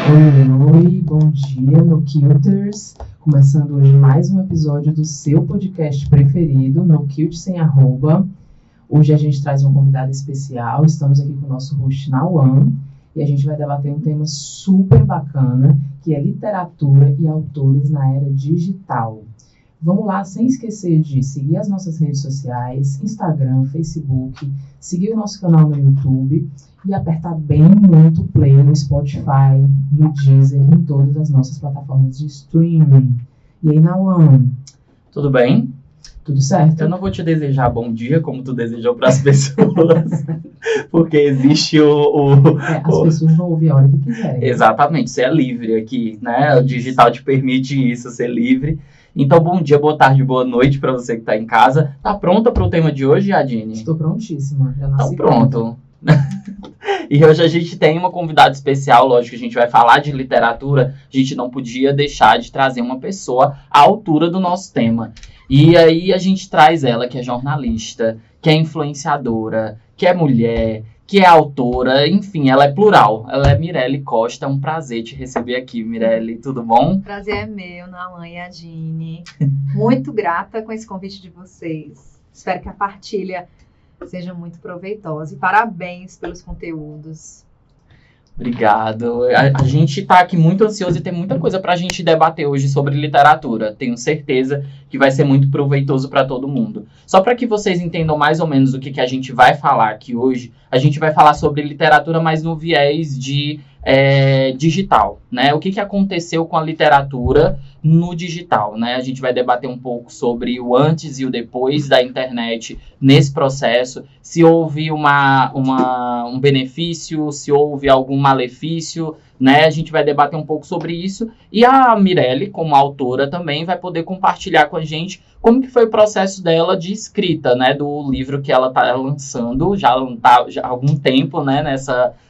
Oi, bom dia, No Kilters. Começando hoje mais um episódio do seu podcast preferido, No Kilt Sem Arroba. Hoje a gente traz uma convidada especial, estamos aqui com o nosso host Nauan, e a gente vai debater um tema super bacana, que é literatura e autores na era digital. Vamos lá, sem esquecer de seguir as nossas redes sociais, Instagram, Facebook, seguir o nosso canal no YouTube e apertar bem muito play no Spotify, no Deezer, em todas as nossas plataformas de streaming. E aí, Nauan? Tudo bem? Tudo certo? Eu não vou te desejar bom dia, como tu desejou para as pessoas, porque existe as pessoas vão ouvir a hora que quiserem. Exatamente, você é livre aqui, né? O digital te permite isso, ser livre. Então, bom dia, boa tarde, boa noite para você que está em casa. Tá pronta para o tema de hoje, Adine? Estou prontíssima. Já nasci então, pronto. E hoje a gente tem uma convidada especial, lógico que a gente vai falar de literatura, a gente não podia deixar de trazer uma pessoa à altura do nosso tema. E aí a gente traz ela, que é jornalista, que é influenciadora, que é mulher, que é autora, enfim, ela é plural. Ela é Mirelle Costa, é um prazer te receber aqui, Mirelle, tudo bom? Prazer é meu, Nauan e Adine. Muito grata com esse convite de vocês. Espero que a partilha seja muito proveitosa e parabéns pelos conteúdos. Obrigado. A gente está aqui muito ansioso e tem muita coisa para a gente debater hoje sobre literatura. Tenho certeza que vai ser muito proveitoso para todo mundo. Só para que vocês entendam mais ou menos o que a gente vai falar aqui hoje, a gente vai falar sobre literatura, mas no viés de digital, né? O que aconteceu com a literatura no digital, né? A gente vai debater um pouco sobre o antes e o depois da internet nesse processo, se houve um benefício, se houve algum malefício, né? A gente vai debater um pouco sobre isso e a Mirelle, como autora, também vai poder compartilhar com a gente como que foi o processo dela de escrita, né? Do livro que ela está lançando, já há algum tempo, né?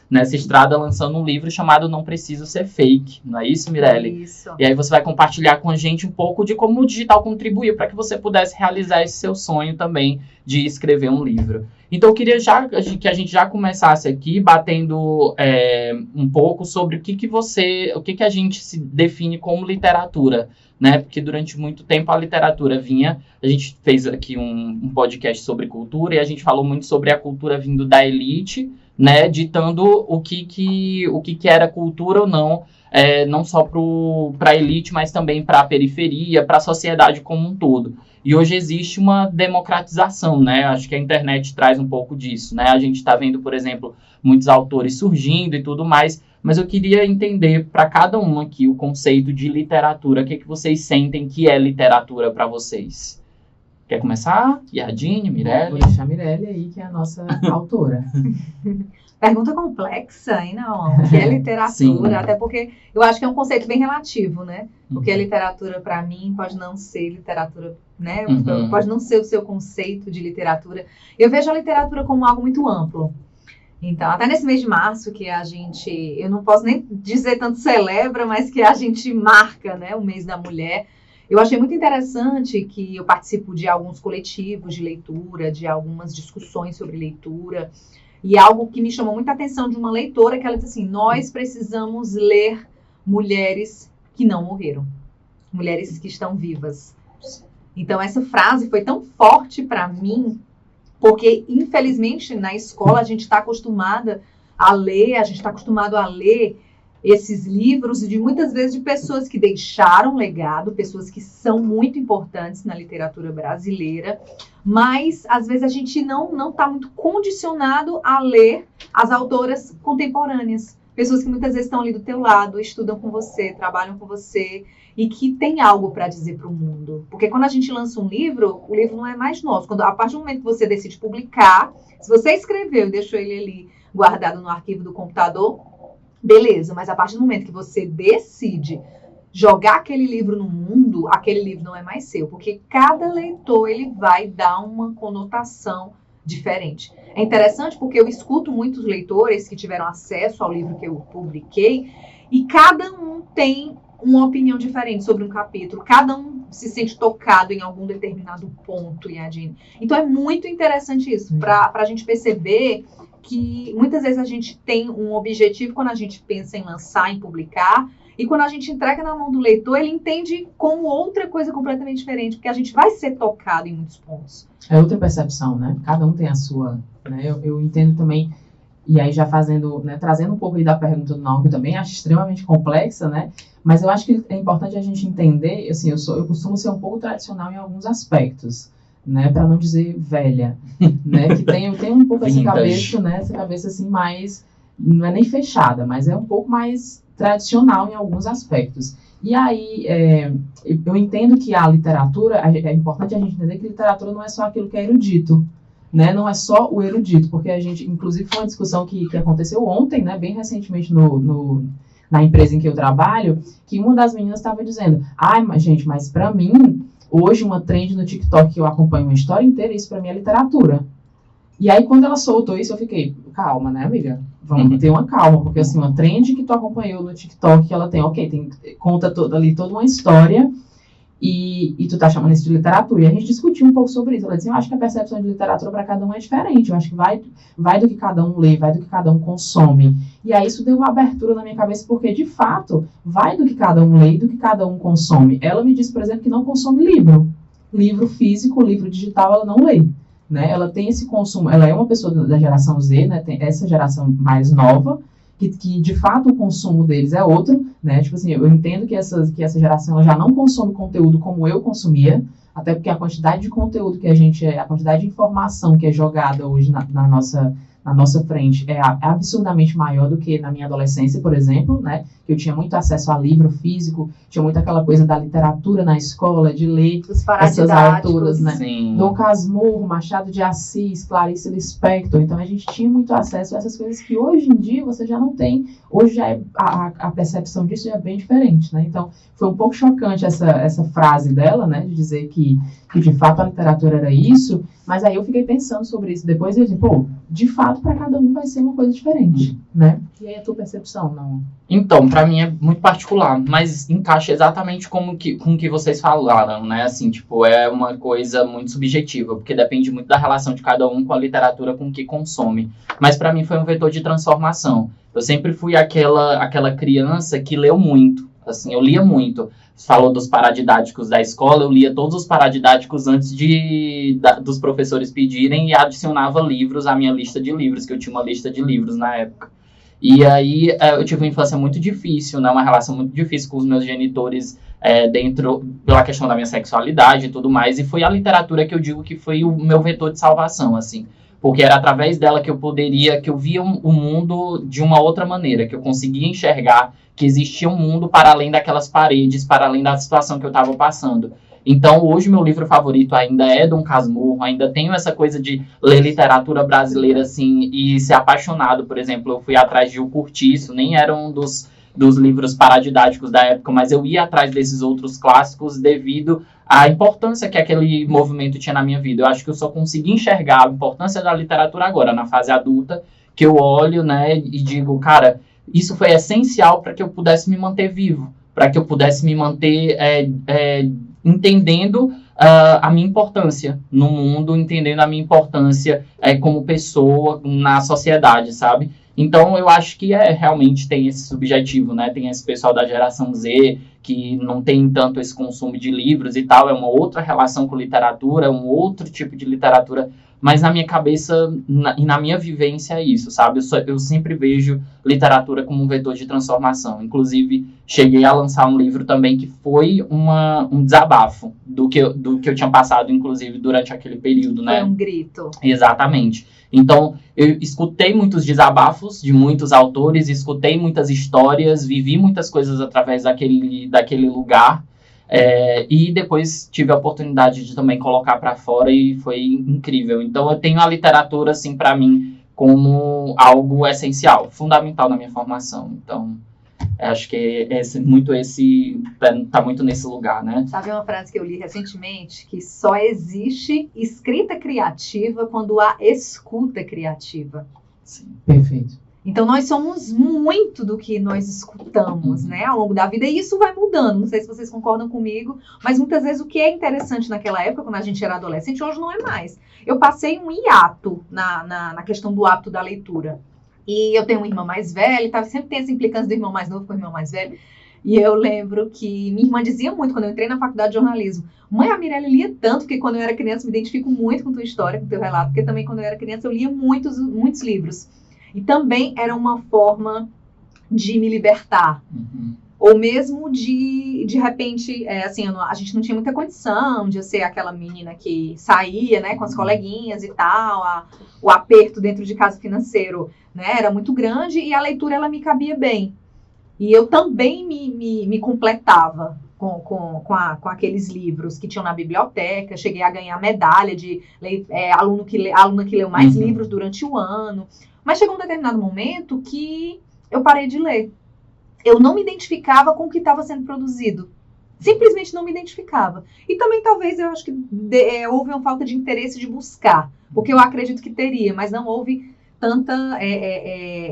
Nessa estrada, lançando um livro chamado Não Preciso Ser Fake, não é isso, Mirelle? Isso. E aí você vai compartilhar com a gente um pouco de como o digital contribuiu para que você pudesse realizar esse seu sonho também de escrever um livro. Então eu queria que a gente já começasse aqui batendo um pouco sobre o que a gente se define como literatura, né? Porque durante muito tempo a literatura a gente fez aqui um podcast sobre cultura e a gente falou muito sobre a cultura vindo da elite, né, ditando o que era cultura ou não, não só para a elite, mas também para a periferia, para a sociedade como um todo. E hoje existe uma democratização, né? Acho que a internet traz um pouco disso, né? A gente está vendo, por exemplo, muitos autores surgindo e tudo mais, mas eu queria entender para cada um aqui o conceito de literatura. O que vocês sentem que é literatura para vocês? Quer começar? Yadine, Mirelle? Vou deixar a Mirelle aí, que é a nossa autora. Pergunta complexa, hein, não? O que é literatura? Sim. Até porque eu acho que é um conceito bem relativo, né? O que é literatura para mim pode não ser literatura, né? Pode não ser o seu conceito de literatura. Eu vejo a literatura como algo muito amplo. Então, até nesse mês de março que eu não posso nem dizer tanto celebra, mas que a gente marca, né, o mês da mulher. Eu achei muito interessante que eu participo de alguns coletivos de leitura, de algumas discussões sobre leitura, e algo que me chamou muita atenção de uma leitora, que ela disse assim: nós precisamos ler mulheres que não morreram, mulheres que estão vivas. Então essa frase foi tão forte para mim, porque infelizmente na escola a gente está acostumado a ler esses livros de muitas vezes de pessoas que deixaram legado, pessoas que são muito importantes na literatura brasileira, mas às vezes a gente não está muito condicionado a ler as autoras contemporâneas, pessoas que muitas vezes estão ali do teu lado, estudam com você, trabalham com você e que tem algo para dizer para o mundo. Porque quando a gente lança um livro, o livro não é mais nosso. A partir do momento que você decide publicar, se você escreveu e deixou ele ali guardado no arquivo do computador, beleza, mas a partir do momento que você decide jogar aquele livro no mundo, aquele livro não é mais seu, porque cada leitor ele vai dar uma conotação diferente. É interessante porque eu escuto muitos leitores que tiveram acesso ao livro que eu publiquei e cada um tem uma opinião diferente sobre um capítulo, cada um se sente tocado em algum determinado ponto, Yadine. Então é muito interessante isso, para a gente perceber que muitas vezes a gente tem um objetivo quando a gente pensa em lançar, em publicar, e quando a gente entrega na mão do leitor, ele entende como outra coisa completamente diferente, porque a gente vai ser tocado em muitos pontos. É outra percepção, né? Cada um tem a sua, né? Eu entendo também, e aí já fazendo, né, trazendo um pouco aí da pergunta do Naum, que eu também acho extremamente complexa, né? Mas eu acho que é importante a gente entender, assim, eu costumo ser um pouco tradicional em alguns aspectos, né? Para não dizer velha, né? Que tem um pouco essa cabeça, né? Essa cabeça assim mais, não é nem fechada, mas é um pouco mais tradicional em alguns aspectos. E aí, eu entendo que a literatura, é importante a gente entender que literatura não é só aquilo que é erudito, né? Não é só o erudito, porque a gente, inclusive, foi uma discussão que aconteceu ontem, né? Bem recentemente na empresa em que eu trabalho, que uma das meninas estava dizendo, mas gente, mas para mim, hoje uma trend no TikTok que eu acompanho uma história inteira, isso para mim é literatura. E aí, quando ela soltou isso, eu fiquei, calma, né, amiga? Vamos ter uma calma, porque assim, uma trend que tu acompanhou no TikTok, que ela tem, conta ali toda uma história, e tu tá chamando isso de literatura. E a gente discutiu um pouco sobre isso. Ela disse, eu acho que a percepção de literatura para cada um é diferente. Eu acho que vai do que cada um lê, vai do que cada um consome. E aí isso deu uma abertura na minha cabeça, porque, de fato, vai do que cada um lê e do que cada um consome. Ela me disse, por exemplo, que não consome livro. Livro físico, livro digital, ela não lê. Né? Ela tem esse consumo, ela é uma pessoa da geração Z, né? Tem essa geração mais nova, que de fato o consumo deles é outro, né? Tipo assim, eu entendo que essa geração ela já não consome conteúdo como eu consumia, até porque a quantidade de conteúdo a quantidade de informação que é jogada hoje na nossa frente é absurdamente maior do que na minha adolescência, por exemplo, né? Que eu tinha muito acesso a livro físico, tinha muito aquela coisa da literatura na escola, de ler essas autoras, né? Sim. Dom Casmurro, Machado de Assis, Clarice Lispector. Então a gente tinha muito acesso a essas coisas que hoje em dia você já não tem. Hoje já a percepção disso já é bem diferente, né? Então foi um pouco chocante essa frase dela, né? De dizer que de fato a literatura era isso. Mas aí eu fiquei pensando sobre isso depois e eu disse, de fato para cada um vai ser uma coisa diferente, né? E aí a tua percepção, não? Então, para mim é muito particular, mas encaixa exatamente com o que vocês falaram, né? Assim, tipo, é uma coisa muito subjetiva, porque depende muito da relação de cada um com a literatura com que consome. Mas para mim foi um vetor de transformação. Eu sempre fui aquela criança que leu muito, assim, eu lia muito. Você falou dos paradidáticos da escola, eu lia todos os paradidáticos antes dos professores pedirem e adicionava livros à minha lista de livros, que eu tinha uma lista de livros na época. E aí eu tive uma infância muito difícil, né? Uma relação muito difícil com os meus genitores pela questão da minha sexualidade e tudo mais. E foi a literatura que eu digo que foi o meu vetor de salvação, assim. Porque era através dela que eu via o mundo de uma outra maneira, que eu conseguia enxergar que existia um mundo para além daquelas paredes, para além da situação que eu estava passando. Então, hoje, meu livro favorito ainda é Dom Casmurro, ainda tenho essa coisa de ler literatura brasileira, assim, e ser apaixonado. Por exemplo, eu fui atrás de O Curtiço, nem era um dos livros paradidáticos da época, mas eu ia atrás desses outros clássicos devido à importância que aquele movimento tinha na minha vida. Eu acho que eu só consegui enxergar a importância da literatura agora, na fase adulta, que eu olho, né, e digo, cara, isso foi essencial para que eu pudesse me manter vivo, para que eu pudesse me manter entendendo a minha importância no mundo, entendendo a minha importância como pessoa na sociedade, sabe? Então, eu acho que realmente tem esse subjetivo, né? Tem esse pessoal da geração Z que não tem tanto esse consumo de livros e tal, é uma outra relação com literatura, é um outro tipo de literatura, mas na minha cabeça e na minha vivência é isso, sabe? Eu sempre vejo literatura como um vetor de transformação. Inclusive, cheguei a lançar um livro também que foi um desabafo do que eu tinha passado, inclusive, durante aquele período, né? Foi um grito. Exatamente. Então, eu escutei muitos desabafos de muitos autores, escutei muitas histórias, vivi muitas coisas através daquele lugar. E depois tive a oportunidade de também colocar para fora e foi incrível. Então eu tenho a literatura, assim, para mim, como algo essencial, fundamental na minha formação. Então, acho que tá muito nesse lugar, né? Sabe uma frase que eu li recentemente? Que só existe escrita criativa quando há escuta criativa. Sim, perfeito. Então, nós somos muito do que nós escutamos enfrentamos, né, ao longo da vida, e isso vai mudando. Não sei se vocês concordam comigo, mas muitas vezes o que é interessante naquela época, quando a gente era adolescente, hoje não é mais. Eu passei um hiato na questão do hábito da leitura. E eu tenho uma irmã mais velha, tá? Sempre tem essa implicância do irmão mais novo com o irmão mais velho. E eu lembro que minha irmã dizia muito, quando eu entrei na faculdade de jornalismo, mãe, a Mirelle lia tanto, porque quando eu era criança me identifico muito com tua história, com teu relato, porque também quando eu era criança eu lia muitos livros. E também era uma forma de me libertar. Ou mesmo de repente, assim, a gente não tinha muita condição de eu ser aquela menina que saía, né, com as coleguinhas e tal, o aperto dentro de casa financeiro, né, era muito grande, e a leitura, ela me cabia bem. E eu também me completava com aqueles livros que tinham na biblioteca. Cheguei a ganhar medalha de aluna que leu mais livros durante o ano. Mas chegou um determinado momento que eu parei de ler. Eu não me identificava com o que estava sendo produzido. Simplesmente não me identificava. E também talvez eu acho que houve uma falta de interesse de buscar. Porque eu acredito que teria, mas não houve tanta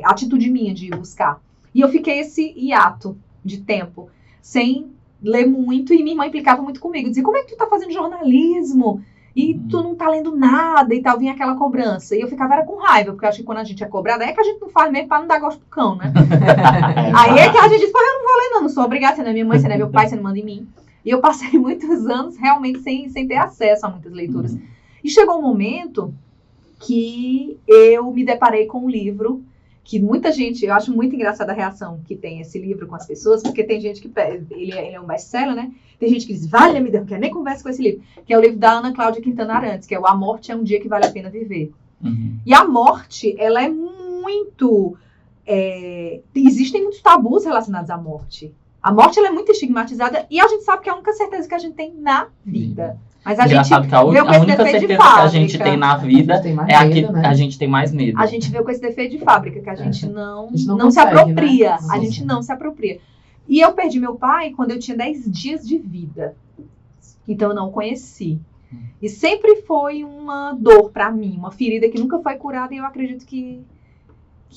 atitude minha de buscar. E eu fiquei esse hiato de tempo, sem ler muito, e minha irmã implicava muito comigo. Dizia, como é que tu tá fazendo jornalismo? E tu não tá lendo nada e tal, vinha aquela cobrança. E eu ficava com raiva, porque eu acho que quando a gente é cobrada, é que a gente não faz mesmo pra não dar gosto pro cão, né? Aí é que a gente diz, pô, eu não vou ler não sou obrigada, você não é minha mãe, você não é meu pai, você não manda em mim. E eu passei muitos anos realmente sem ter acesso a muitas leituras. E chegou um momento que eu me deparei com um livro que muita gente, eu acho muito engraçada a reação que tem esse livro com as pessoas, porque tem gente que ele é um best-seller, né? Tem gente que diz, valha-me Deus, não quer nem conversa com esse livro, que é o livro da Ana Cláudia Quintana Arantes, que é o A Morte é um Dia que Vale a Pena Viver. E a morte, ela é muito... existem muitos tabus relacionados à morte. A morte, ela é muito estigmatizada, e a gente sabe que é a única certeza que a gente tem na vida. Mas a Engraçado gente que a única certeza que a gente tem na vida é a que a gente tem mais medo. A gente veio com esse defeito de fábrica, que a gente não se consegue, apropria. Né? A gente não se apropria. E eu perdi meu pai quando eu tinha 10 dias de vida. Então eu não o conheci. E sempre foi uma dor pra mim, uma ferida que nunca foi curada, e eu acredito que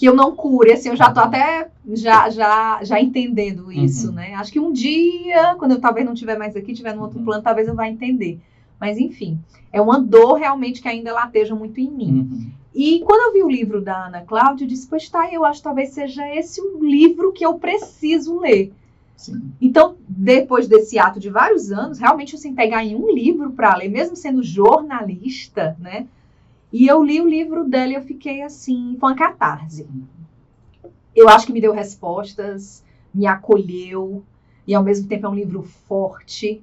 eu não cure. Assim, eu já tô até já entendendo isso, né? Acho que um dia, quando eu talvez não estiver mais aqui, estiver num outro plano, talvez eu vá entender. Mas, enfim, é uma dor realmente que ainda lateja muito em mim. E quando eu vi o livro da Ana Cláudia, eu disse, pois tá, eu acho que talvez seja esse o livro que eu preciso ler. Sim. Então, depois desse ato de vários anos, realmente eu sentei em um livro para ler, mesmo sendo jornalista, né? E eu li o livro dela e eu fiquei assim, foi uma catarse. Eu acho que me deu respostas, me acolheu, e ao mesmo tempo é um livro forte.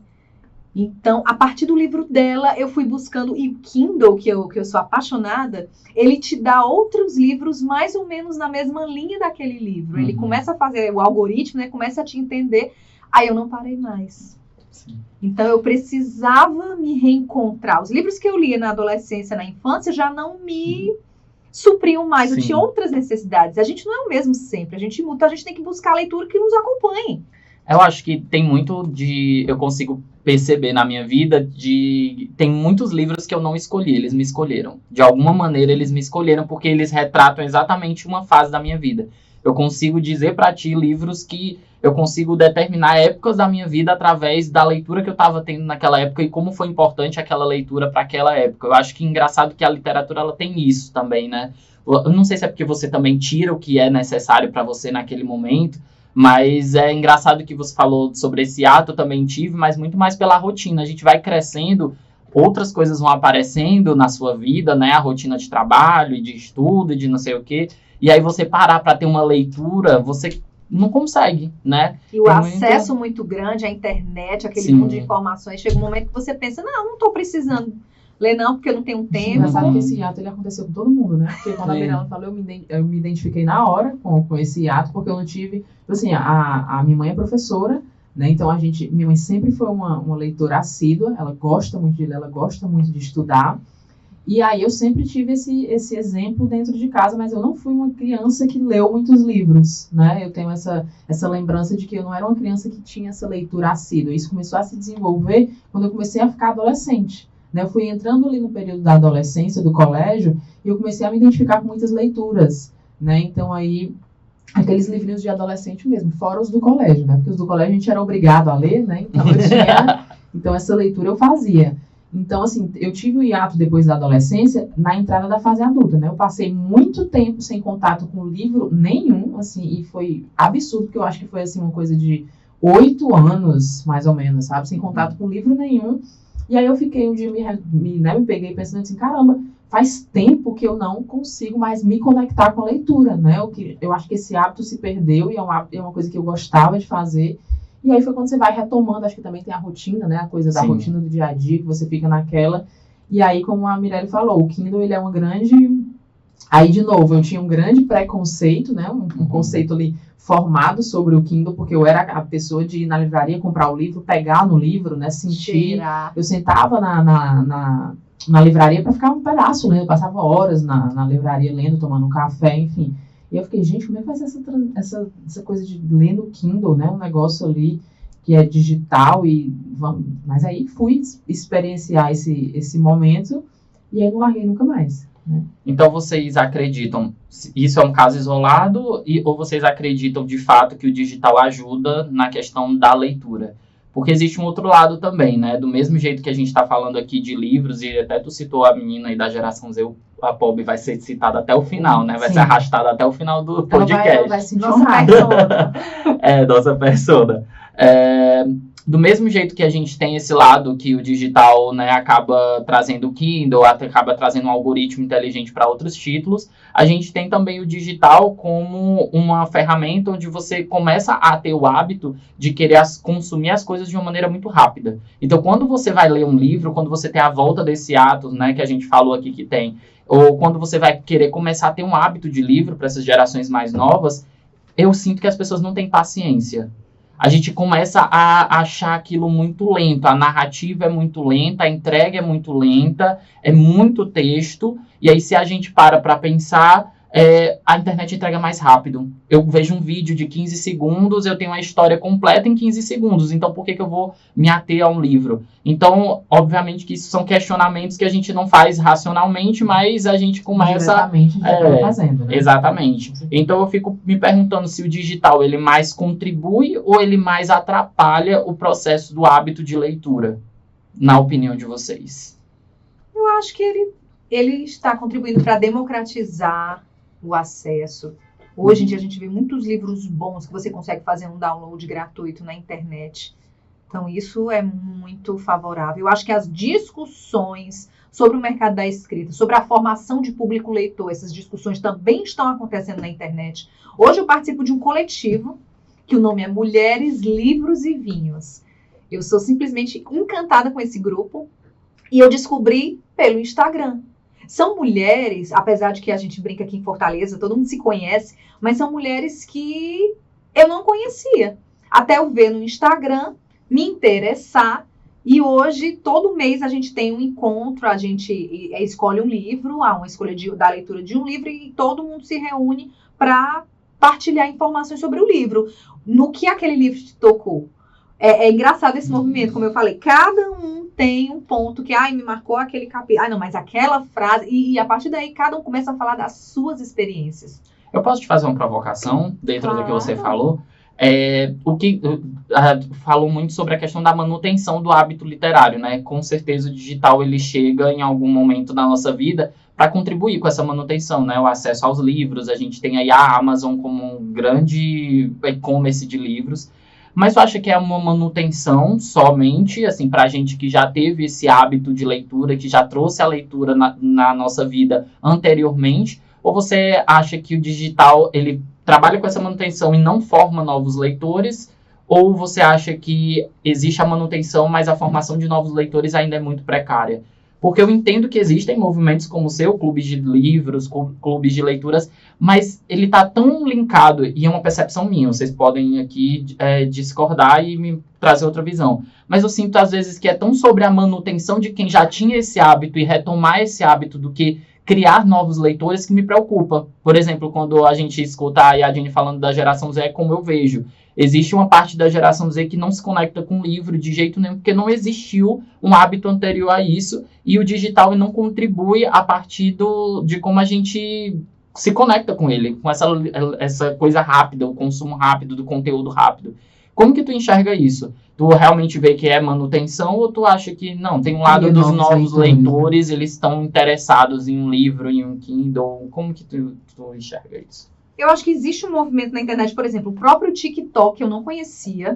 Então, a partir do livro dela, eu fui buscando, e o Kindle, que eu sou apaixonada, ele te dá outros livros mais ou menos na mesma linha daquele livro. Ele começa a fazer o algoritmo, né, começa a te entender, aí eu não parei mais. Sim. Então, eu precisava me reencontrar. Os livros que eu lia na adolescência, na infância, já não me supriam mais. Eu tinha outras necessidades. A gente não é o mesmo sempre. A gente muda, a gente tem que buscar a leitura que nos acompanhe. Eu acho que tem muito eu consigo perceber na minha vida tem muitos livros que eu não escolhi, eles me escolheram. De alguma maneira eles me escolheram porque eles retratam exatamente uma fase da minha vida. Eu consigo dizer pra ti livros que eu consigo determinar épocas da minha vida através da leitura que eu estava tendo naquela época e como foi importante aquela leitura para aquela época. Eu acho que é engraçado que a literatura ela tem isso também, né? Eu não sei se é porque você também tira o que é necessário para você naquele momento, mas é engraçado que você falou sobre esse ato, eu também tive, mas muito mais pela rotina. A gente vai crescendo, outras coisas vão aparecendo na sua vida, né? A rotina de trabalho, de estudo, de não sei o quê. E aí você parar para ter uma leitura, você não consegue, né? E o acesso muito grande à internet, aquele mundo de informações, chega um momento que você pensa, não estou precisando ler não, porque eu não tenho tempo. Mas sabe que esse ato ele aconteceu com todo mundo, né? Porque quando a Mirella falou, eu me identifiquei na hora com esse ato, porque eu não tive... Assim, a minha mãe é professora, né? Então minha mãe sempre foi uma leitora assídua, ela gosta muito de ler, ela gosta muito de estudar. E aí eu sempre tive esse exemplo dentro de casa, mas eu não fui uma criança que leu muitos livros, né? Eu tenho essa lembrança de que eu não era uma criança que tinha essa leitura assídua. Isso começou a se desenvolver quando eu comecei a ficar adolescente. Eu fui entrando ali no período da adolescência, do colégio, e eu comecei a me identificar com muitas leituras, né? Então aí aqueles livrinhos de adolescente mesmo, fora os do colégio, né? Porque os do colégio a gente era obrigado a ler, né? Então eu tinha, então essa leitura eu fazia. Então, assim, eu tive o hiato depois da adolescência na entrada da fase adulta, né? Eu passei muito tempo sem contato com livro nenhum, assim, e foi absurdo, porque eu acho que foi, assim, uma coisa de 8 anos, mais ou menos, sabe? Sem contato com livro nenhum. E aí eu fiquei um dia, me peguei pensando assim, caramba, faz tempo que eu não consigo mais me conectar com a leitura, né? Eu acho que esse hábito se perdeu e é uma coisa que eu gostava de fazer. E aí foi quando você vai retomando, acho que também tem a rotina, né? A coisa da rotina do dia a dia, que você fica naquela. E aí, como a Mirelle falou, o Kindle, ele é uma grande... Aí, de novo, eu tinha um grande preconceito, né? Um conceito ali formado sobre o Kindle, porque eu era a pessoa de ir na livraria, comprar o livro, pegar no livro, né? Sentir. Cheirar. Eu sentava na livraria para ficar um pedaço lendo, eu passava horas na livraria lendo, tomando um café, enfim. E eu fiquei, gente, como é que vai ser essa coisa de ler no Kindle, né? Um negócio ali que é digital mas aí fui experienciar esse momento e aí não larguei nunca mais, né? Então vocês acreditam, isso é um caso isolado ou vocês acreditam de fato que o digital ajuda na questão da leitura? Porque existe um outro lado também, né? Do mesmo jeito que a gente está falando aqui de livros, e até tu citou a menina aí da geração Z, a Pob vai ser citada até o final, né? Vai ser arrastada até o final do podcast. Ela vai sentir nossa persona. Nossa persona. Do mesmo jeito que a gente tem esse lado que o digital, né, acaba trazendo o Kindle, acaba trazendo um algoritmo inteligente para outros títulos, a gente tem também o digital como uma ferramenta onde você começa a ter o hábito de querer consumir as coisas de uma maneira muito rápida. Então, quando você vai ler um livro, quando você tem a volta desse ato, né, que a gente falou aqui que tem, ou quando você vai querer começar a ter um hábito de livro para essas gerações mais novas, eu sinto que as pessoas não têm paciência. A gente começa a achar aquilo muito lento, a narrativa é muito lenta, a entrega é muito lenta, é muito texto, e aí se a gente para pensar, a internet entrega mais rápido. Eu vejo um vídeo de 15 segundos, eu tenho a história completa em 15 segundos, então por que eu vou me ater a um livro? Então, obviamente que isso são questionamentos que a gente não faz racionalmente, mas a gente começa... Diretamente a gente fazendo, né? Exatamente. Então eu fico me perguntando se o digital ele mais contribui ou ele mais atrapalha o processo do hábito de leitura, na opinião de vocês. Eu acho que ele está contribuindo para democratizar o acesso. Hoje em dia a gente vê muitos livros bons que você consegue fazer um download gratuito na internet. Então isso é muito favorável. Eu acho que as discussões sobre o mercado da escrita, sobre a formação de público leitor, essas discussões também estão acontecendo na internet. Hoje eu participo de um coletivo que o nome é Mulheres, Livros e Vinhos. Eu sou simplesmente encantada com esse grupo e eu descobri pelo Instagram. São mulheres, apesar de que a gente brinca aqui em Fortaleza, todo mundo se conhece, mas são mulheres que eu não conhecia. Até eu ver no Instagram, me interessar, e hoje, todo mês, a gente tem um encontro, a gente escolhe um livro, há uma escolha da leitura de um livro, e todo mundo se reúne para partilhar informações sobre o livro. No que aquele livro te tocou? É engraçado esse movimento, como eu falei, cada um tem um ponto que, me marcou aquele capítulo, não, mas aquela frase, e a partir daí cada um começa a falar das suas experiências. Eu posso te fazer uma provocação dentro do que você falou? Falou muito sobre a questão da manutenção do hábito literário, né? Com certeza o digital ele chega em algum momento da nossa vida para contribuir com essa manutenção, né? O acesso aos livros, a gente tem aí a Amazon como um grande e-commerce de livros. Mas tu acha que é uma manutenção somente, assim, para a gente que já teve esse hábito de leitura, que já trouxe a leitura na nossa vida anteriormente? Ou você acha que o digital, ele trabalha com essa manutenção e não forma novos leitores? Ou você acha que existe a manutenção, mas a formação de novos leitores ainda é muito precária? Porque eu entendo que existem movimentos como o seu, clubes de livros, clubes de leituras, mas ele está tão linkado, e é uma percepção minha, vocês podem aqui discordar e me trazer outra visão. Mas eu sinto às vezes que é tão sobre a manutenção de quem já tinha esse hábito e retomar esse hábito do que criar novos leitores que me preocupa. Por exemplo, quando a gente escuta a Yadine falando da geração Z, como eu vejo. Existe uma parte da geração Z que não se conecta com o livro de jeito nenhum, porque não existiu um hábito anterior a isso, e o digital não contribui a partir de como a gente se conecta com ele, com essa coisa rápida, o consumo rápido, do conteúdo rápido. Como que tu enxerga isso? Tu realmente vê que é manutenção ou tu acha que não, tem um lado dos novos leitores, eles estão interessados em um livro, em um Kindle? Como que tu enxerga isso? Eu acho que existe um movimento na internet, por exemplo, o próprio TikTok, eu não conhecia.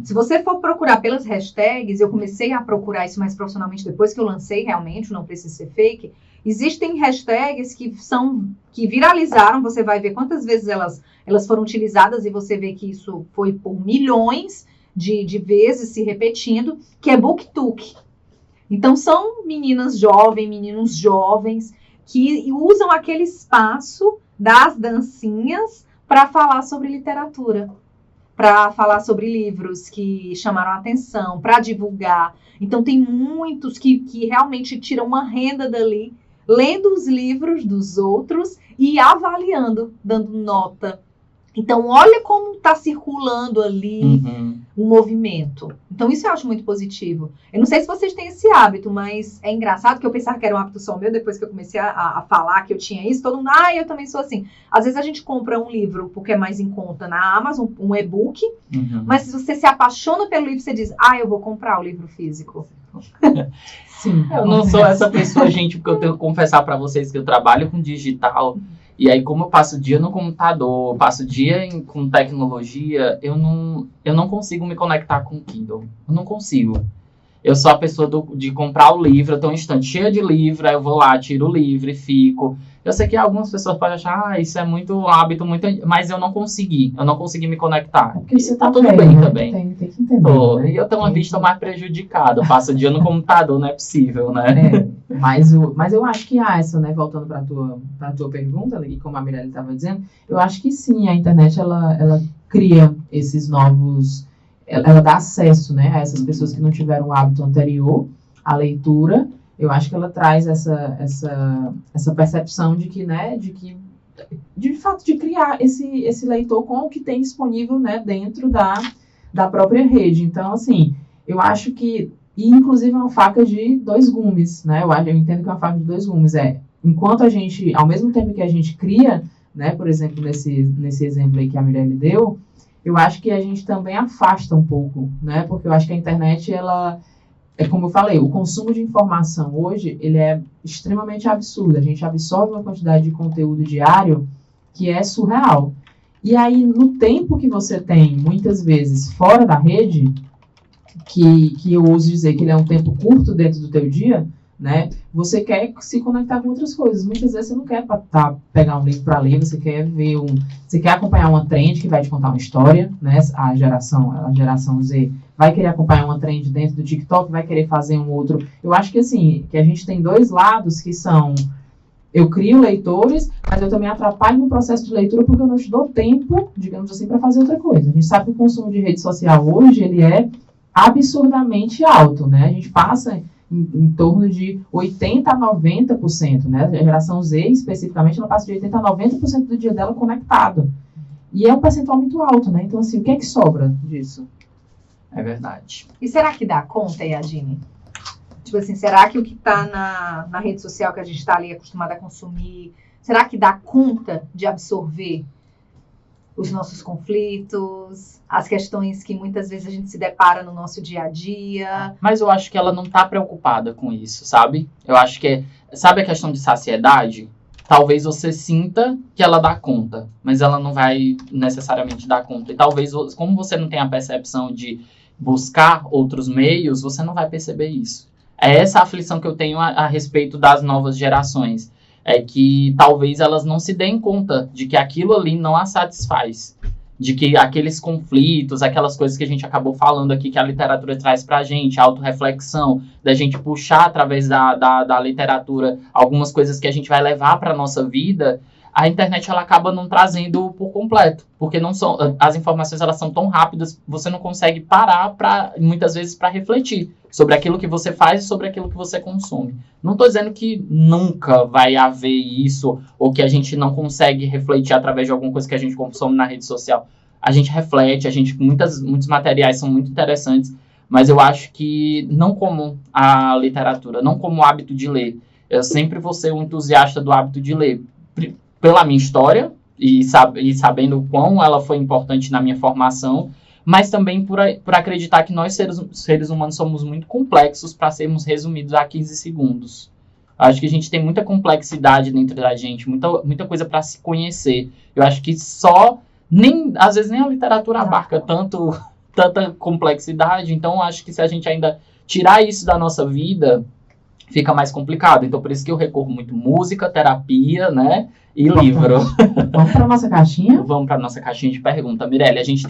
Se você for procurar pelas hashtags, eu comecei a procurar isso mais profissionalmente depois que eu lancei realmente, Não Precisa Ser Fake. Existem hashtags que viralizaram, você vai ver quantas vezes elas foram utilizadas e você vê que isso foi por milhões de vezes se repetindo, que é BookTok. Então, são meninos jovens, que usam aquele espaço das dancinhas para falar sobre literatura, para falar sobre livros que chamaram a atenção, para divulgar. Então, tem muitos que realmente tiram uma renda dali, lendo os livros dos outros e avaliando, dando nota. Então, olha como está circulando ali o movimento. Então, isso eu acho muito positivo. Eu não sei se vocês têm esse hábito, mas é engraçado que eu pensava que era um hábito só meu, depois que eu comecei a falar que eu tinha isso, todo mundo, eu também sou assim. Às vezes a gente compra um livro porque é mais em conta na Amazon, um e-book, mas se você se apaixona pelo livro, você diz, eu vou comprar o livro físico. Sim. Eu não sou essa pessoa, gente, porque eu tenho que confessar para vocês que eu trabalho com digital. E aí, como eu passo o dia no computador, passo o dia com tecnologia, eu não consigo me conectar com o Kindle. Eu não consigo. Eu sou a pessoa de comprar o livro, eu tô um instante cheia de livro, aí eu vou lá, tiro o livro e fico. Eu sei que algumas pessoas podem achar, isso é muito hábito, mas eu não consegui me conectar. Porque você tá tudo bem também. Tem que entender. E eu tenho uma vista mais prejudicada, eu passo o dia no computador, não é possível, né? Mas eu acho que há essa, né, voltando para a tua pergunta, e como a Mirelle estava dizendo, eu acho que sim, a internet, ela cria esses novos, ela dá acesso, né, a essas pessoas que não tiveram o hábito anterior à leitura. Eu acho que ela traz essa percepção de que, né, de fato, de criar esse leitor com o que tem disponível, né, dentro da própria rede. Então, assim, eu acho que, e inclusive é uma faca de dois gumes, né, eu entendo que é uma faca de dois gumes, enquanto a gente, ao mesmo tempo que a gente cria, né, por exemplo, nesse exemplo aí que a Mirelle deu, eu acho que a gente também afasta um pouco, né, porque eu acho que a internet, ela... como eu falei, o consumo de informação hoje, ele é extremamente absurdo. A gente absorve uma quantidade de conteúdo diário que é surreal. E aí, no tempo que você tem, muitas vezes, fora da rede, que eu ouso dizer que ele é um tempo curto dentro do teu dia, né? Você quer se conectar com outras coisas. Muitas vezes você não quer pegar um livro para ler, você quer você quer acompanhar uma trend que vai te contar uma história, né? A geração Z vai querer acompanhar uma trend dentro do TikTok, vai querer fazer um outro. Eu acho que assim, que a gente tem dois lados que são: eu crio leitores, mas eu também atrapalho no processo de leitura porque eu não te dou tempo, digamos assim, para fazer outra coisa. A gente sabe que o consumo de rede social hoje, ele é absurdamente alto, né? A gente passa em torno de 80% a 90%, né? A geração Z, especificamente, ela passa de 80% a 90% do dia dela conectado. E é um percentual muito alto, né? Então, assim, o que é que sobra disso? É verdade. E será que dá conta, Yadine? Tipo assim, será que o que está na rede social que a gente está ali acostumado a consumir, será que dá conta de absorver os nossos conflitos, as questões que muitas vezes a gente se depara no nosso dia a dia? Mas eu acho que ela não está preocupada com isso, sabe? Eu acho que, sabe a questão de saciedade? Talvez você sinta que ela dá conta, mas ela não vai necessariamente dar conta. E talvez, como você não tem a percepção de buscar outros meios, você não vai perceber isso. É essa a aflição que eu tenho a respeito das novas gerações. É que talvez elas não se deem conta de que aquilo ali não as satisfaz. De que aqueles conflitos, aquelas coisas que a gente acabou falando aqui, que a literatura traz pra gente, a autorreflexão, da gente puxar através da literatura algumas coisas que a gente vai levar pra nossa vida, a internet ela acaba não trazendo por completo. Porque não são, as informações elas são tão rápidas, você não consegue parar, muitas vezes, para refletir sobre aquilo que você faz e sobre aquilo que você consome. Não estou dizendo que nunca vai haver isso, ou que a gente não consegue refletir através de alguma coisa que a gente consome na rede social. A gente reflete, muitos materiais são muito interessantes, mas eu acho que não como a literatura, não como o hábito de ler. Eu sempre vou ser um entusiasta do hábito de ler. pela minha história e sabendo o quão ela foi importante na minha formação, mas também por acreditar que nós, seres humanos, somos muito complexos para sermos resumidos a 15 segundos. Acho que a gente tem muita complexidade dentro da gente, muita coisa para se conhecer. Eu acho que às vezes nem a literatura abarca tanta complexidade, então acho que se a gente ainda tirar isso da nossa vida, fica mais complicado. Então, por isso que eu recorro muito música, terapia, né? E livro. Vamos para nossa caixinha? Vamos para nossa caixinha de pergunta. Mirelle, a gente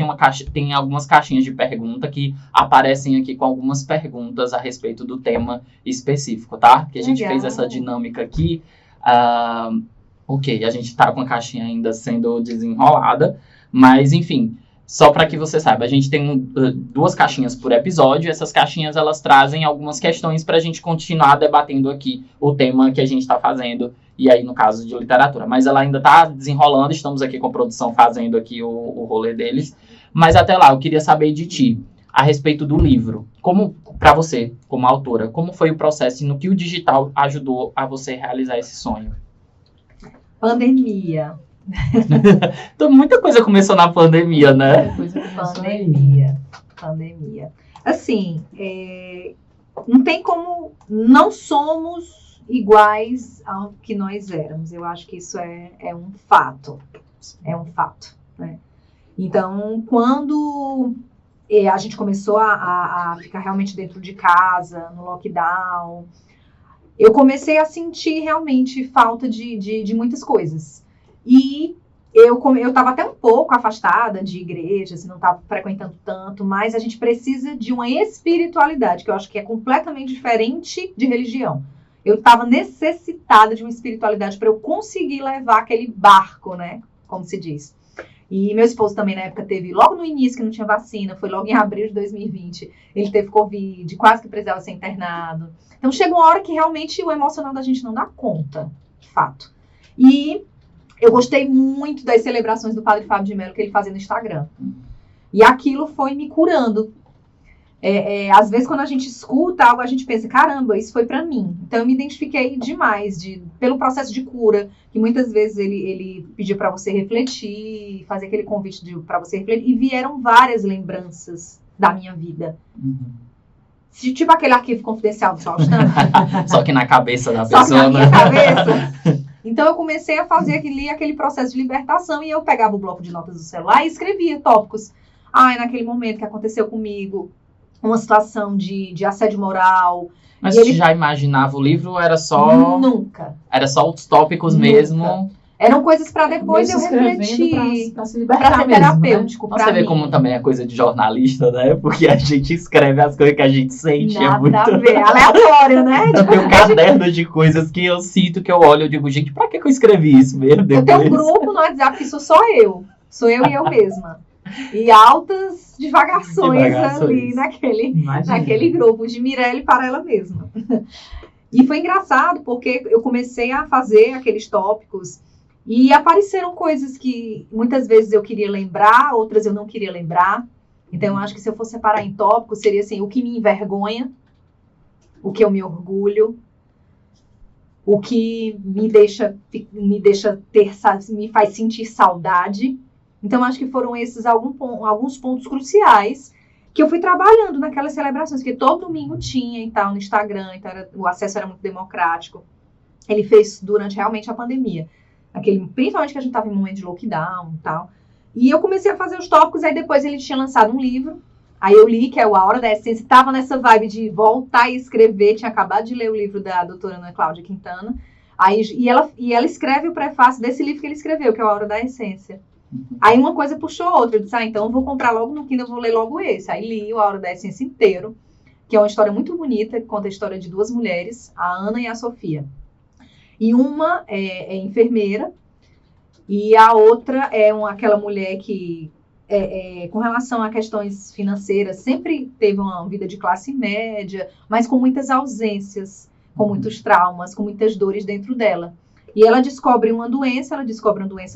tem algumas caixinhas de pergunta que aparecem aqui com algumas perguntas a respeito do tema específico, tá? Que a gente fez essa dinâmica aqui. Ok, a gente tá com a caixinha ainda sendo desenrolada, mas enfim, só para que você saiba, a gente tem 2 caixinhas por episódio. Essas caixinhas, elas trazem algumas questões para a gente continuar debatendo aqui o tema que a gente está fazendo, e aí no caso de literatura. Mas ela ainda está desenrolando, estamos aqui com a produção fazendo aqui o rolê deles. Mas até lá, eu queria saber de ti, a respeito do livro. Como, para você, como autora, como foi o processo e no que o digital ajudou a você realizar esse sonho? Pandemia. Então, muita coisa começou na pandemia, né? Pandemia. Assim, não tem como... Não somos iguais ao que nós éramos. Eu acho que isso é um fato. É um fato, né? Então, quando a gente começou a ficar realmente dentro de casa, no lockdown, eu comecei a sentir realmente falta de muitas coisas. E eu estava até um pouco afastada de igreja, assim, não estava frequentando tanto, mas a gente precisa de uma espiritualidade, que eu acho que é completamente diferente de religião. Eu estava necessitada de uma espiritualidade para eu conseguir levar aquele barco, né? Como se diz. E meu esposo também, na época, teve, logo no início, que não tinha vacina, foi logo em abril de 2020, ele teve Covid, quase que precisava ser internado. Então, chega uma hora que realmente o emocional da gente não dá conta, de fato. E eu gostei muito das celebrações do Padre Fábio de Mello que ele fazia no Instagram. E aquilo foi me curando. Às vezes, quando a gente escuta algo, a gente pensa, caramba, isso foi pra mim. Então, eu me identifiquei demais pelo processo de cura, que muitas vezes ele pediu pra você refletir, fazer aquele convite pra você refletir, e vieram várias lembranças da minha vida. Tipo aquele arquivo confidencial do Faustão. Só que na cabeça da pessoa, Só que na minha né? cabeça. Então, eu comecei a fazer aquele processo de libertação, e eu pegava o bloco de notas do celular e escrevia tópicos. Naquele momento que aconteceu comigo, uma situação de assédio moral. Mas você já imaginava o livro ou era só... Nunca. Era só os tópicos Nunca. mesmo? Eram coisas para depois eu refletir. Pra se libertar Pra ser mesmo, terapêutico. Você vê como também é coisa de jornalista, né? Porque a gente escreve as coisas que a gente sente. Nada é muito... a ver. Aleatório, né? Eu tenho um caderno de coisas que eu sinto, que eu olho e digo, gente, pra que eu escrevi isso mesmo depois? Eu tenho um grupo no WhatsApp que sou só eu. Sou eu e eu mesma. E altas divagações ali naquele grupo de Mirelle para ela mesma. E foi engraçado porque eu comecei a fazer aqueles tópicos e apareceram coisas que muitas vezes eu queria lembrar, outras eu não queria lembrar. Então eu acho que se eu fosse separar em tópicos, seria assim, o que me envergonha, o que eu me orgulho, o que me faz sentir saudade. Então, acho que foram esses alguns pontos cruciais que eu fui trabalhando naquelas celebrações, que todo domingo tinha e tal, no Instagram, então o acesso era muito democrático. Ele fez durante realmente a pandemia. Principalmente que a gente estava em um momento de lockdown e tal. E eu comecei a fazer os tópicos, aí depois ele tinha lançado um livro. Aí eu li, que é o A Hora da Essência, estava nessa vibe de voltar e escrever, tinha acabado de ler o livro da doutora Ana Cláudia Quintana. E ela escreve o prefácio desse livro que ele escreveu, que é o A Hora da Essência. Aí uma coisa puxou outra, eu disse, então eu vou comprar logo no Kindle, eu vou ler logo esse. Aí li o A Hora da Essência inteiro, que é uma história muito bonita, que conta a história de 2 mulheres, a Ana e a Sofia. E uma é enfermeira, e a outra é aquela mulher que, com relação a questões financeiras, sempre teve uma vida de classe média, mas com muitas ausências, com muitos traumas, com muitas dores dentro dela. E ela descobre uma doença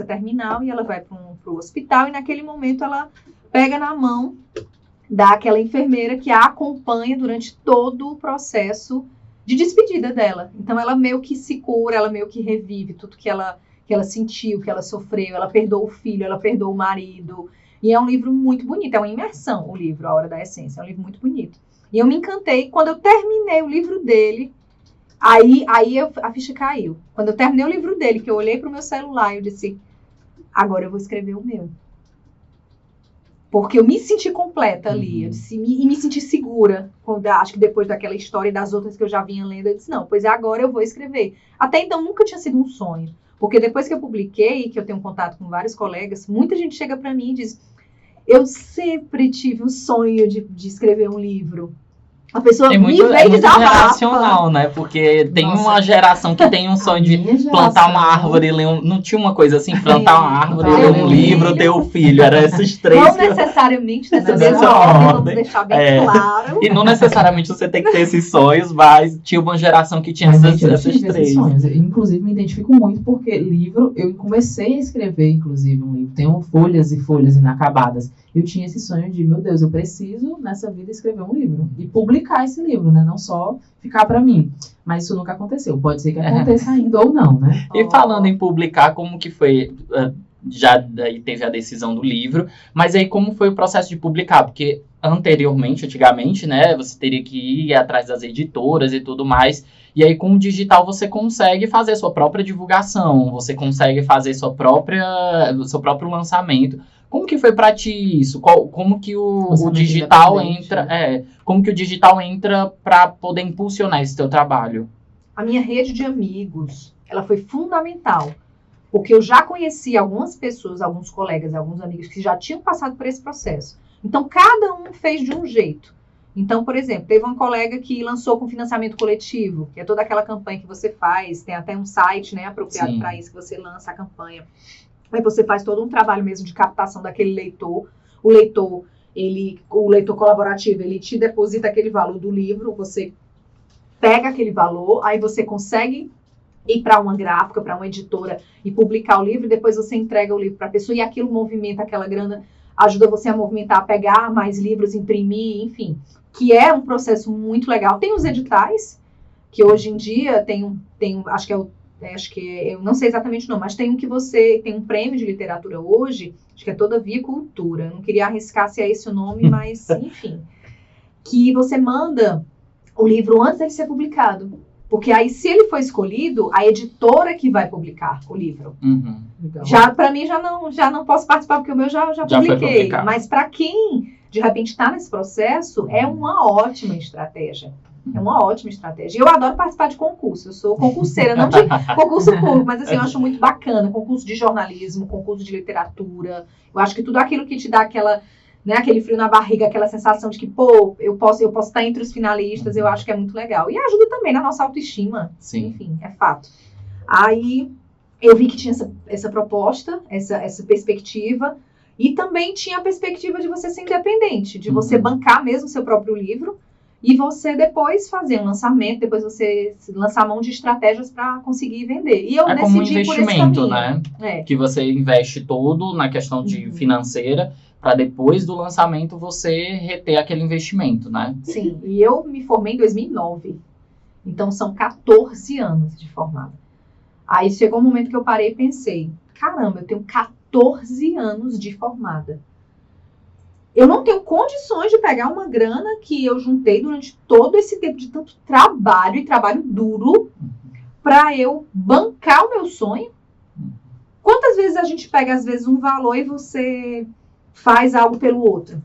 terminal, e ela vai para o hospital, e naquele momento ela pega na mão daquela enfermeira que a acompanha durante todo o processo de despedida dela. Então ela meio que se cura, ela meio que revive tudo que ela que ela sentiu, que ela sofreu, ela perdoou o filho, ela perdoou o marido. E é um livro muito bonito, é uma imersão o livro, A Hora da Essência, é um livro muito bonito. E eu me encantei, quando eu terminei o livro dele, aí a ficha caiu. Quando eu terminei o livro dele, que eu olhei para o meu celular, eu disse, agora eu vou escrever o meu. Porque eu me senti completa ali, eu disse, e me senti segura, acho que depois daquela história e das outras que eu já vinha lendo, eu disse, não, pois agora eu vou escrever. Até então nunca tinha sido um sonho, porque depois que eu publiquei, que eu tenho contato com vários colegas, muita gente chega para mim e diz, eu sempre tive um sonho de escrever um livro. A pessoa é muito geracional, né? Porque tem uma geração que tem um sonho de plantar uma árvore, ler não tinha uma coisa assim, plantar uma árvore, ler um livro, ter um filho. Era esses três. Não necessariamente nessa mesma ordem, vamos deixar bem claro. E não necessariamente você tem que ter esses sonhos, mas tinha uma geração que tinha esses três. Sonhos. Eu, inclusive, me identifico muito porque livro, eu comecei a escrever, inclusive, um livro. Tenho folhas e folhas inacabadas. Eu tinha esse sonho de, meu Deus, eu preciso nessa vida escrever um livro e publicar esse livro, né? Não só ficar para mim. Mas isso nunca aconteceu. Pode ser que aconteça ainda ou não, né? E falando em publicar, como que foi? Já daí teve a decisão do livro, mas aí como foi o processo de publicar? Porque antigamente, né, você teria que ir atrás das editoras e tudo mais, e aí com o digital você consegue fazer sua própria divulgação, você consegue fazer seu próprio lançamento. Como que foi para ti isso? Como que o digital entra? Como que o digital entra para poder impulsionar esse teu trabalho? A minha rede de amigos, ela foi fundamental. Porque eu já conheci algumas pessoas, alguns colegas, alguns amigos que já tinham passado por esse processo. Então, cada um fez de um jeito. Então, por exemplo, teve uma colega que lançou com financiamento coletivo, que é toda aquela campanha que você faz, tem até um site, né, apropriado para isso, que você lança a campanha. Aí você faz todo um trabalho mesmo de captação daquele leitor. O leitor colaborativo, ele te deposita aquele valor do livro, você pega aquele valor, aí você consegue ir para uma gráfica, para uma editora e publicar o livro, e depois você entrega o livro para a pessoa e aquilo movimenta aquela grana, ajuda você a movimentar, a pegar mais livros, imprimir, enfim, que é um processo muito legal. Tem os editais, que hoje em dia tem eu não sei exatamente o nome, mas tem um que você tem um prêmio de literatura hoje, acho que é Todavia Cultura, eu não queria arriscar se é esse o nome, mas enfim, que você manda o livro antes dele ser publicado. Porque aí, se ele for escolhido, a editora que vai publicar o livro. Uhum. Já, para mim, já não posso participar, porque o meu já publiquei. Mas para quem, de repente, está nesse processo, é uma ótima estratégia. É uma ótima estratégia. E eu adoro participar de concurso. Eu sou concurseira, não de concurso público, mas assim, eu acho muito bacana. Concurso de jornalismo, concurso de literatura. Eu acho que tudo aquilo que te dá aquele frio na barriga, aquela sensação de que, eu posso estar entre os finalistas, eu acho que é muito legal. E ajuda também na nossa autoestima. Sim. Enfim, é fato. Aí, eu vi que tinha essa proposta, essa perspectiva, e também tinha a perspectiva de você ser independente, de você bancar mesmo o seu próprio livro, e você depois fazer um lançamento, depois você lançar a mão de estratégias para conseguir vender. E eu decidi como um investimento, né? Que você investe todo na questão de financeira, para depois do lançamento você reter aquele investimento, né? Sim, e eu me formei em 2009. Então são 14 anos de formada. Aí chegou um momento que eu parei e pensei, caramba, eu tenho 14 anos de formada. Eu não tenho condições de pegar uma grana que eu juntei durante todo esse tempo de tanto trabalho, e trabalho duro, para eu bancar o meu sonho. Quantas vezes a gente pega, às vezes, um valor e você faz algo pelo outro?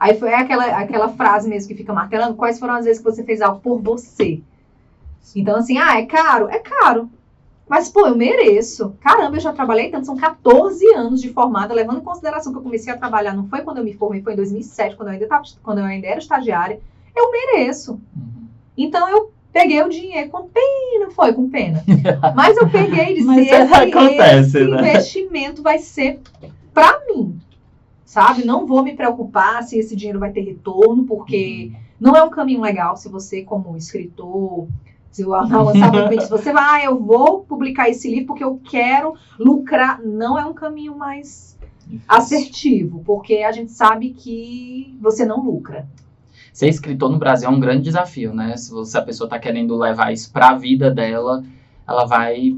Aí foi aquela frase mesmo que fica martelando, quais foram as vezes que você fez algo por você? Então, assim, é caro? É caro. Mas, eu mereço. Caramba, eu já trabalhei tanto, são 14 anos de formada, levando em consideração que eu comecei a trabalhar, não foi quando eu me formei, foi em 2007, quando eu ainda era estagiária. Eu mereço. Então, eu peguei o dinheiro com pena. Mas eu peguei de esse investimento vai ser pra mim, sabe? Não vou me preocupar se esse dinheiro vai ter retorno, porque não é um caminho legal se você, como escritor... Se você vai, eu vou publicar esse livro porque eu quero lucrar. Não é um caminho mais assertivo, porque a gente sabe que você não lucra. Ser escritor no Brasil é um grande desafio, né? Se a pessoa está querendo levar isso para a vida dela, ela vai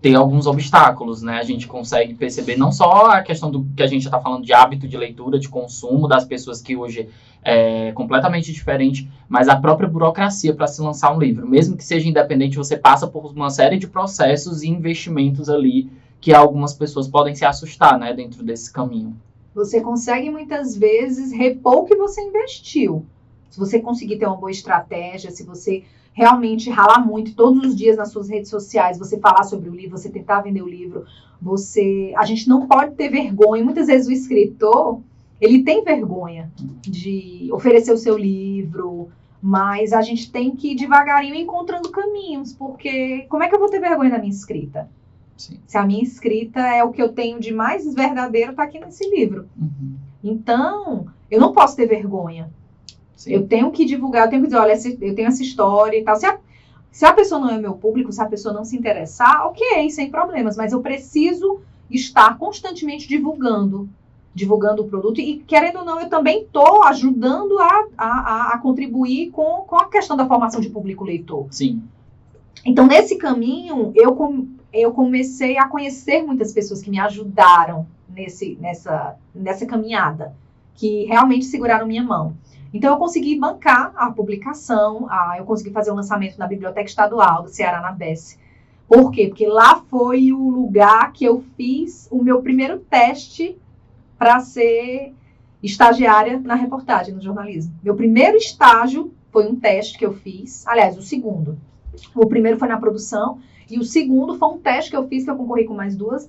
ter alguns obstáculos, né? A gente consegue perceber não só a questão do que a gente está falando de hábito de leitura, de consumo das pessoas, que hoje é completamente diferente, mas a própria burocracia para se lançar um livro. Mesmo que seja independente, você passa por uma série de processos e investimentos ali que algumas pessoas podem se assustar, né, dentro desse caminho. Você consegue muitas vezes repor o que você investiu. Se você conseguir ter uma boa estratégia, se você realmente ralar muito todos os dias nas suas redes sociais, você falar sobre o livro, você tentar vender o livro, a gente não pode ter vergonha. Muitas vezes o escritor, ele tem vergonha de oferecer o seu livro, mas a gente tem que ir devagarinho encontrando caminhos, porque como é que eu vou ter vergonha da minha escrita? Sim. Se a minha escrita é o que eu tenho de mais verdadeiro, está aqui nesse livro. Uhum. Então, eu não posso ter vergonha. Sim. Eu tenho que divulgar, eu tenho que dizer, olha, eu tenho essa história e tal. Se a pessoa não é meu público, se a pessoa não se interessar, ok, sem problemas. Mas eu preciso estar constantemente divulgando o produto. E, querendo ou não, eu também estou ajudando a contribuir com a questão da formação de público-leitor. Sim. Então, nesse caminho, eu comecei a conhecer muitas pessoas que me ajudaram nessa caminhada, que realmente seguraram minha mão. Então, eu consegui bancar a publicação, eu consegui fazer o lançamento na Biblioteca Estadual do Ceará, na BES. Por quê? Porque lá foi o lugar que eu fiz o meu primeiro teste para ser estagiária na reportagem, no jornalismo. Meu primeiro estágio foi um teste que eu fiz, aliás, o segundo. O primeiro foi na produção, e o segundo foi um teste que eu fiz, que eu concorri com mais duas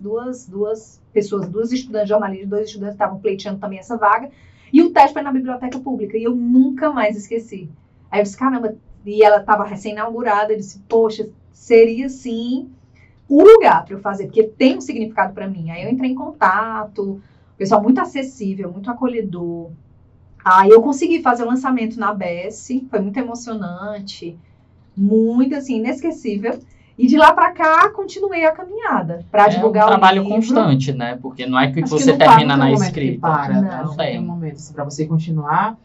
pessoas, 2 estudantes de jornalismo, 2 estudantes que estavam pleiteando também essa vaga, e o teste foi na biblioteca pública, e eu nunca mais esqueci. Aí eu disse, caramba, e ela estava recém-inaugurada, eu disse, poxa, seria sim o lugar para eu fazer, porque tem um significado para mim. Aí eu entrei em contato, pessoal muito acessível, muito acolhedor. Aí eu consegui fazer o lançamento na BES, foi muito emocionante, muito assim, inesquecível. E de lá para cá, continuei a caminhada para divulgar o livro. É um trabalho constante, né? Porque não é que Acho você que termina na momento escrita. que para, Não tem um momento assim, para você continuar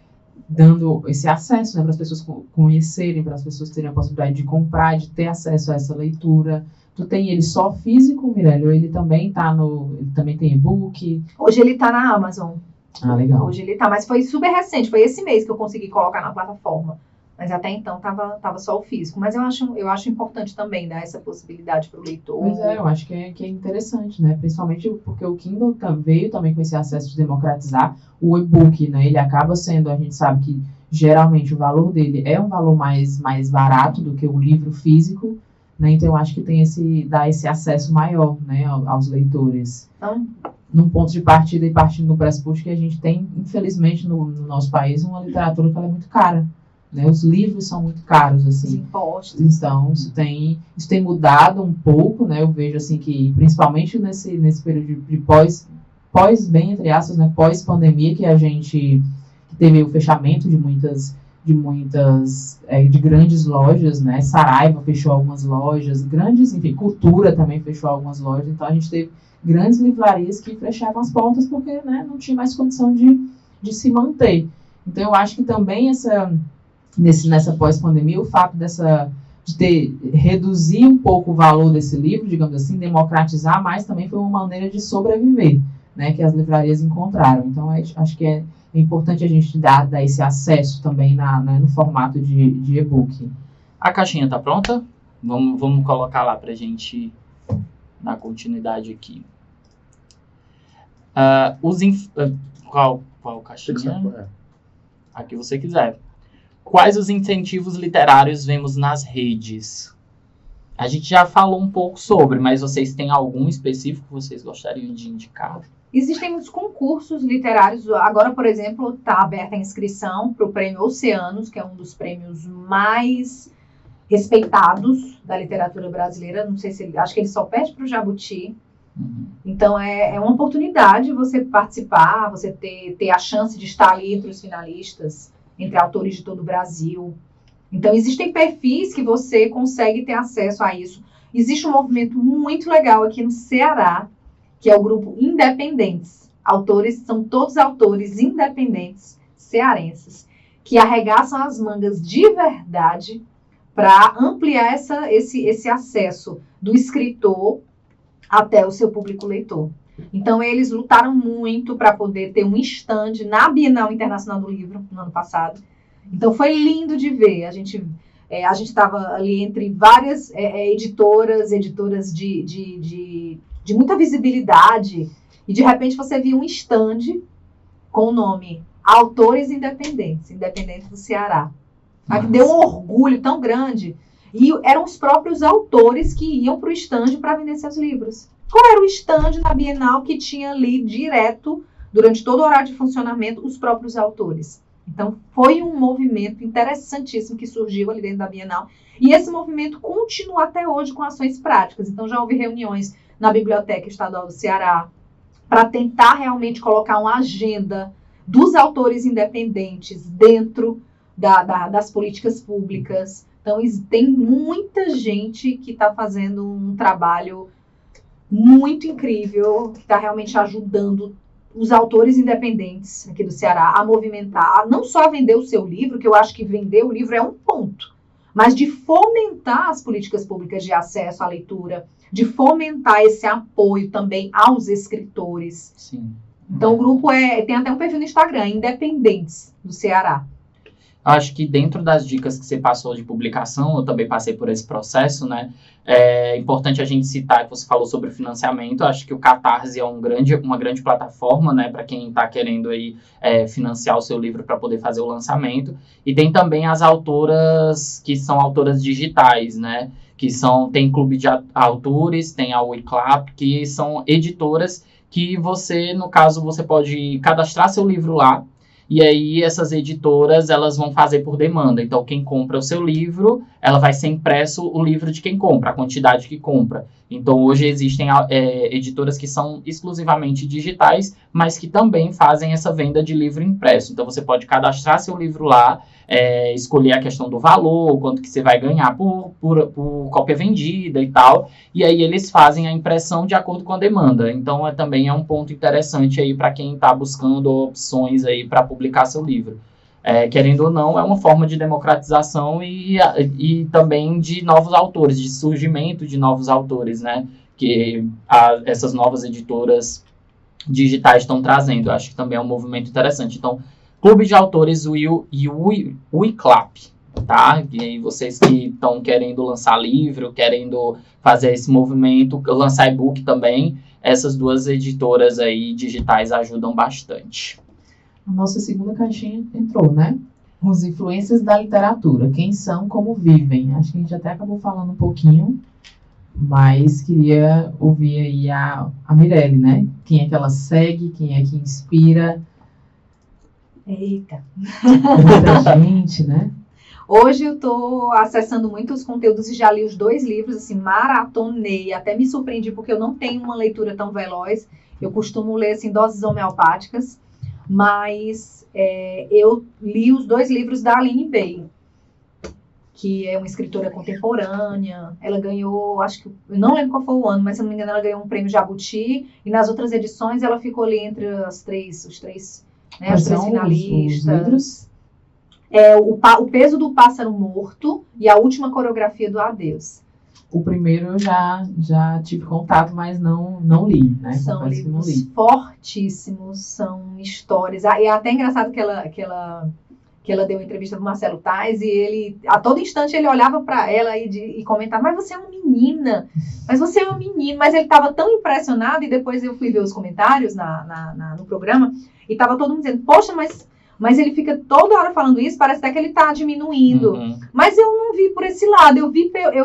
dando esse acesso, né, para as pessoas conhecerem, para as pessoas terem a possibilidade de comprar, de ter acesso a essa leitura. Tu tem ele só físico, Mirelle, ou ele também ele também tem e-book? Hoje ele está na Amazon. Ah, legal. Hoje ele está, mas foi super recente, foi esse mês que eu consegui colocar na plataforma. Mas até então tava só o físico. Mas eu acho importante também dar essa possibilidade para o leitor. Pois é, eu acho que é interessante, né? Principalmente porque o Kindle veio também com esse acesso de democratizar o e-book, né? Ele acaba sendo, a gente sabe que geralmente o valor dele é um valor mais barato do que o livro físico, né? Então eu acho que dá esse acesso maior, né, aos leitores. Então, num ponto de partida e partindo do pressuposto que a gente tem, infelizmente, no nosso país, uma literatura que ela é muito cara. Né, os livros são muito caros, assim. Os impostos. Então, isso tem mudado um pouco, né? Eu vejo, assim, que principalmente nesse período de bem entre aspas, né? Pós-pandemia, que a gente teve o fechamento de grandes lojas, né? Saraiva fechou algumas lojas, enfim, Cultura também fechou algumas lojas. Então, a gente teve grandes livrarias que fecharam as portas porque, né, não tinha mais condição de se manter. Então, eu acho que também nessa pós-pandemia, o fato de reduzir um pouco o valor desse livro, digamos assim, democratizar mais, também foi uma maneira de sobreviver, né, que as livrarias encontraram. Então, acho que é importante a gente dar esse acesso também no formato de e-book. A caixinha está pronta? Vamos colocar lá para a gente dar continuidade aqui. Qual caixinha? A que você quiser. Quais os incentivos literários vemos nas redes? A gente já falou um pouco sobre, mas vocês têm algum específico que vocês gostariam de indicar? Existem muitos concursos literários. Agora, por exemplo, está aberta a inscrição para o Prêmio Oceanos, que é um dos prêmios mais respeitados da literatura brasileira. Não sei se acho que ele só perde para o Jabuti. Uhum. Então, é uma oportunidade você participar, você ter a chance de estar ali entre os finalistas, entre autores de todo o Brasil. Então, existem perfis que você consegue ter acesso a isso. Existe um movimento muito legal aqui no Ceará, que é o grupo Independentes. São todos autores independentes cearenses, que arregaçam as mangas de verdade para ampliar esse acesso do escritor até o seu público leitor. Então, eles lutaram muito para poder ter um stand na Bienal Internacional do Livro, no ano passado. Então, foi lindo de ver. A gente estava ali entre várias editoras de muita visibilidade, e de repente você via um stand com o nome Autores Independentes do Ceará. Aqui deu um orgulho tão grande. E eram os próprios autores que iam para o stand para vender seus livros. Qual era o stand na Bienal que tinha ali direto, durante todo o horário de funcionamento, os próprios autores? Então, foi um movimento interessantíssimo que surgiu ali dentro da Bienal. E esse movimento continua até hoje com ações práticas. Então, já houve reuniões na Biblioteca Estadual do Ceará para tentar realmente colocar uma agenda dos autores independentes dentro das políticas públicas. Então, tem muita gente que está fazendo um trabalho muito incrível, que está realmente ajudando os autores independentes aqui do Ceará a movimentar, não só a vender o seu livro, que eu acho que vender o livro é um ponto, mas de fomentar as políticas públicas de acesso à leitura, de fomentar esse apoio também aos escritores. Sim. Então, o grupo tem até um perfil no Instagram, Independentes do Ceará. Acho que dentro das dicas que você passou de publicação, eu também passei por esse processo, né? É importante a gente citar que você falou sobre o financiamento. Acho que o Catarse é uma grande plataforma, né, para quem está querendo aí financiar o seu livro para poder fazer o lançamento. E tem também as autoras que são autoras digitais, né? Tem clube de autores, tem a Wiclap, que são editoras que você, no caso, você pode cadastrar seu livro lá. E aí, essas editoras, elas vão fazer por demanda. Então, quem compra o seu livro, ela vai ser impresso o livro de quem compra, a quantidade que compra. Então, hoje existem editoras que são exclusivamente digitais, mas que também fazem essa venda de livro impresso. Então, você pode cadastrar seu livro lá, escolher a questão do valor, quanto que você vai ganhar por cópia vendida e tal. E aí, eles fazem a impressão de acordo com a demanda. Então, também é um ponto interessante aí para quem está buscando opções aí para publicar seu livro. Querendo ou não, é uma forma de democratização e também de novos autores, de surgimento de novos autores, né? Que essas novas editoras digitais estão trazendo. Acho que também é um movimento interessante. Então, Clube de Autores e o Wiclap, tá? E aí vocês que estão querendo lançar livro, querendo fazer esse movimento, lançar e-book também, essas duas editoras aí digitais ajudam bastante. A nossa segunda caixinha entrou, né? Os influências da literatura. Quem são, como vivem. Acho que a gente até acabou falando um pouquinho, mas queria ouvir aí a Mirelle, né? Quem é que ela segue, quem é que inspira. Eita! Muita gente, né? Hoje eu estou acessando muito os conteúdos e já li os 2 livros, assim, maratonei. Até me surpreendi porque eu não tenho uma leitura tão veloz. Eu costumo ler, assim, doses homeopáticas. Mas eu li os 2 livros da Aline Bay, que é uma escritora contemporânea. Ela ganhou, acho que, eu não lembro qual foi o ano, mas se não me engano ela ganhou um prêmio Jabuti, e nas outras edições ela ficou ali entre os três finalistas. Os livros? O Peso do Pássaro Morto e A Última Coreografia do Adeus. O primeiro eu já tive contato, mas não li, né? São livros fortíssimos, são histórias. E é até engraçado que ela deu uma entrevista para o Marcelo Tais, e ele, a todo instante, ele olhava para ela e comentava: mas você é uma menina, mas você é um menino. Mas ele estava tão impressionado, e depois eu fui ver os comentários no programa, e estava todo mundo dizendo: poxa, mas ele fica toda hora falando isso, parece até que ele está diminuindo. Uhum. Mas eu não vi por esse lado, eu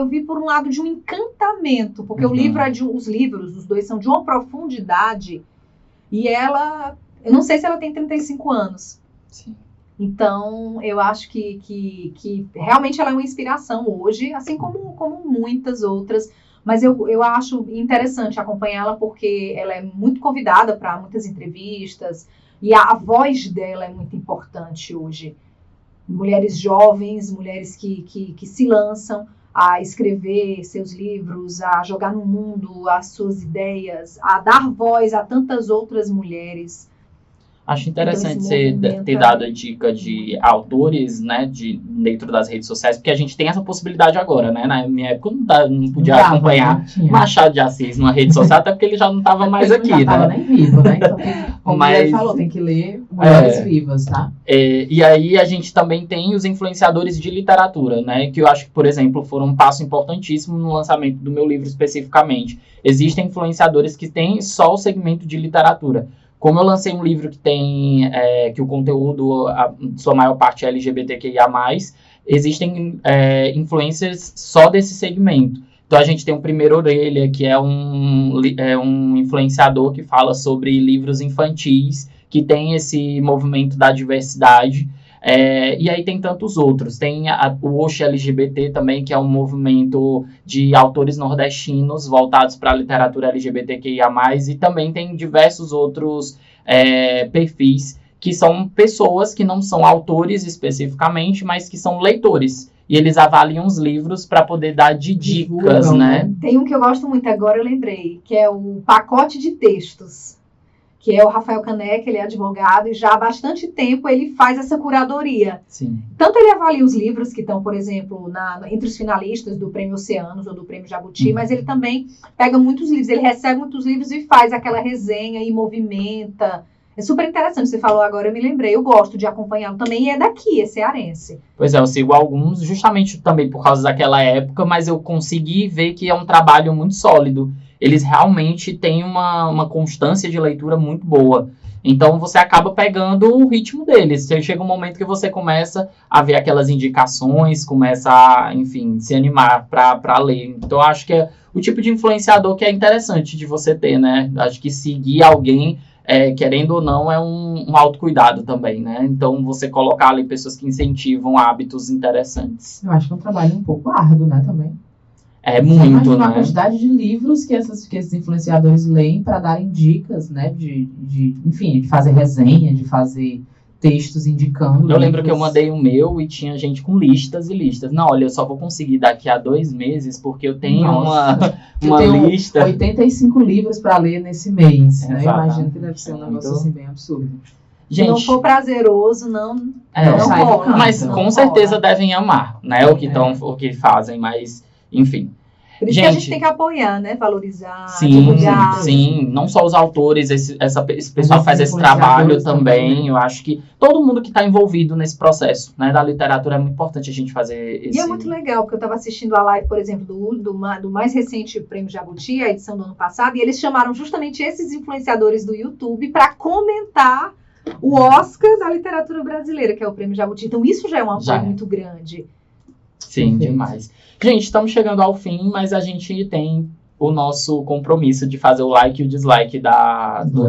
vi por um lado de um encantamento, porque o livro os livros, os 2, são de uma profundidade, e ela, eu não sei se ela tem 35 anos. Sim. Então, eu acho que realmente ela é uma inspiração hoje, assim como muitas outras, mas eu acho interessante acompanhá-la, porque ela é muito convidada para muitas entrevistas, e a voz dela é muito importante hoje. Mulheres jovens, mulheres que se lançam a escrever seus livros, a jogar no mundo as suas ideias, a dar voz a tantas outras mulheres. Acho interessante Então, você movimento ter dado a dica de autores, né, dentro das redes sociais, porque a gente tem essa possibilidade agora, né? Na minha época não podia acompanhar Machado de Assis numa rede social, até porque ele já não estava mais aqui, já né? Tava nem vivo, né? Então, como ele falou, tem que ler Mulheres Vivas, tá? E aí a gente também tem os influenciadores de literatura, né? Que eu acho que, por exemplo, foram um passo importantíssimo no lançamento do meu livro especificamente. Existem influenciadores que têm só o segmento de literatura. Como eu lancei um livro que tem que o conteúdo, sua maior parte é LGBTQIA+, existem influencers só desse segmento. Então a gente tem o Primeiro Orelha, que é um influenciador que fala sobre livros infantis, que tem esse movimento da diversidade. E aí tem tantos outros. Tem o Oxe LGBT também, que é um movimento de autores nordestinos voltados para a literatura LGBTQIA+, e também tem diversos outros perfis, que são pessoas que não são autores especificamente, mas que são leitores. E eles avaliam os livros para poder dar dicas, né? Tem um que eu gosto muito agora, eu lembrei, que é o Pacote de Textos, que é o Rafael Caneca, ele é advogado, e já há bastante tempo ele faz essa curadoria. Sim. Tanto ele avalia os livros que estão, por exemplo, entre os finalistas do Prêmio Oceanos ou do Prêmio Jabuti, mas ele também pega muitos livros, ele recebe muitos livros e faz aquela resenha e movimenta. É super interessante, você falou agora, eu me lembrei, eu gosto de acompanhá-lo também, e é daqui, é cearense. Pois é, eu sigo alguns justamente também por causa daquela época, mas eu consegui ver que é um trabalho muito sólido. Eles realmente têm uma constância de leitura muito boa. Então, você acaba pegando o ritmo deles. Chega um momento que você começa a ver aquelas indicações, começa a, enfim, se animar para ler. Então, acho que é o tipo de influenciador que é interessante de você ter, né? Acho que seguir alguém, querendo ou não, é um autocuidado também, né? Então, você colocar ali pessoas que incentivam hábitos interessantes. Eu acho que é um trabalho um pouco árduo, né, também. É muito, né? A quantidade de livros que esses influenciadores leem para darem dicas, né? Enfim, de fazer resenha, de fazer textos indicando. Eu lembro que eu mandei o meu e tinha gente com listas e listas. Não, olha, eu só vou conseguir daqui a 2 meses porque eu tenho uma lista. 85 livros para ler nesse mês. Né? Eu imagino que deve ser um negócio assim bem absurdo. Gente, se não for prazeroso, não rola. Mas com certeza devem amar, né? O que fazem, mas enfim. Por isso que a gente tem que apoiar, né? Valorizar, divulgar. Sim, não só os autores, esse pessoal que faz esse trabalho também. Eu acho que todo mundo que está envolvido nesse processo, né, da literatura, é muito importante a gente fazer esse... E é muito legal, porque eu estava assistindo a live, por exemplo, do mais recente Prêmio Jabuti, a edição do ano passado, e eles chamaram justamente esses influenciadores do YouTube para comentar o Oscar da literatura brasileira, que é o Prêmio Jabuti. Então isso já é um apoio muito grande. Sim, demais. Gente, estamos chegando ao fim, mas a gente tem o nosso compromisso de fazer o like e o dislike do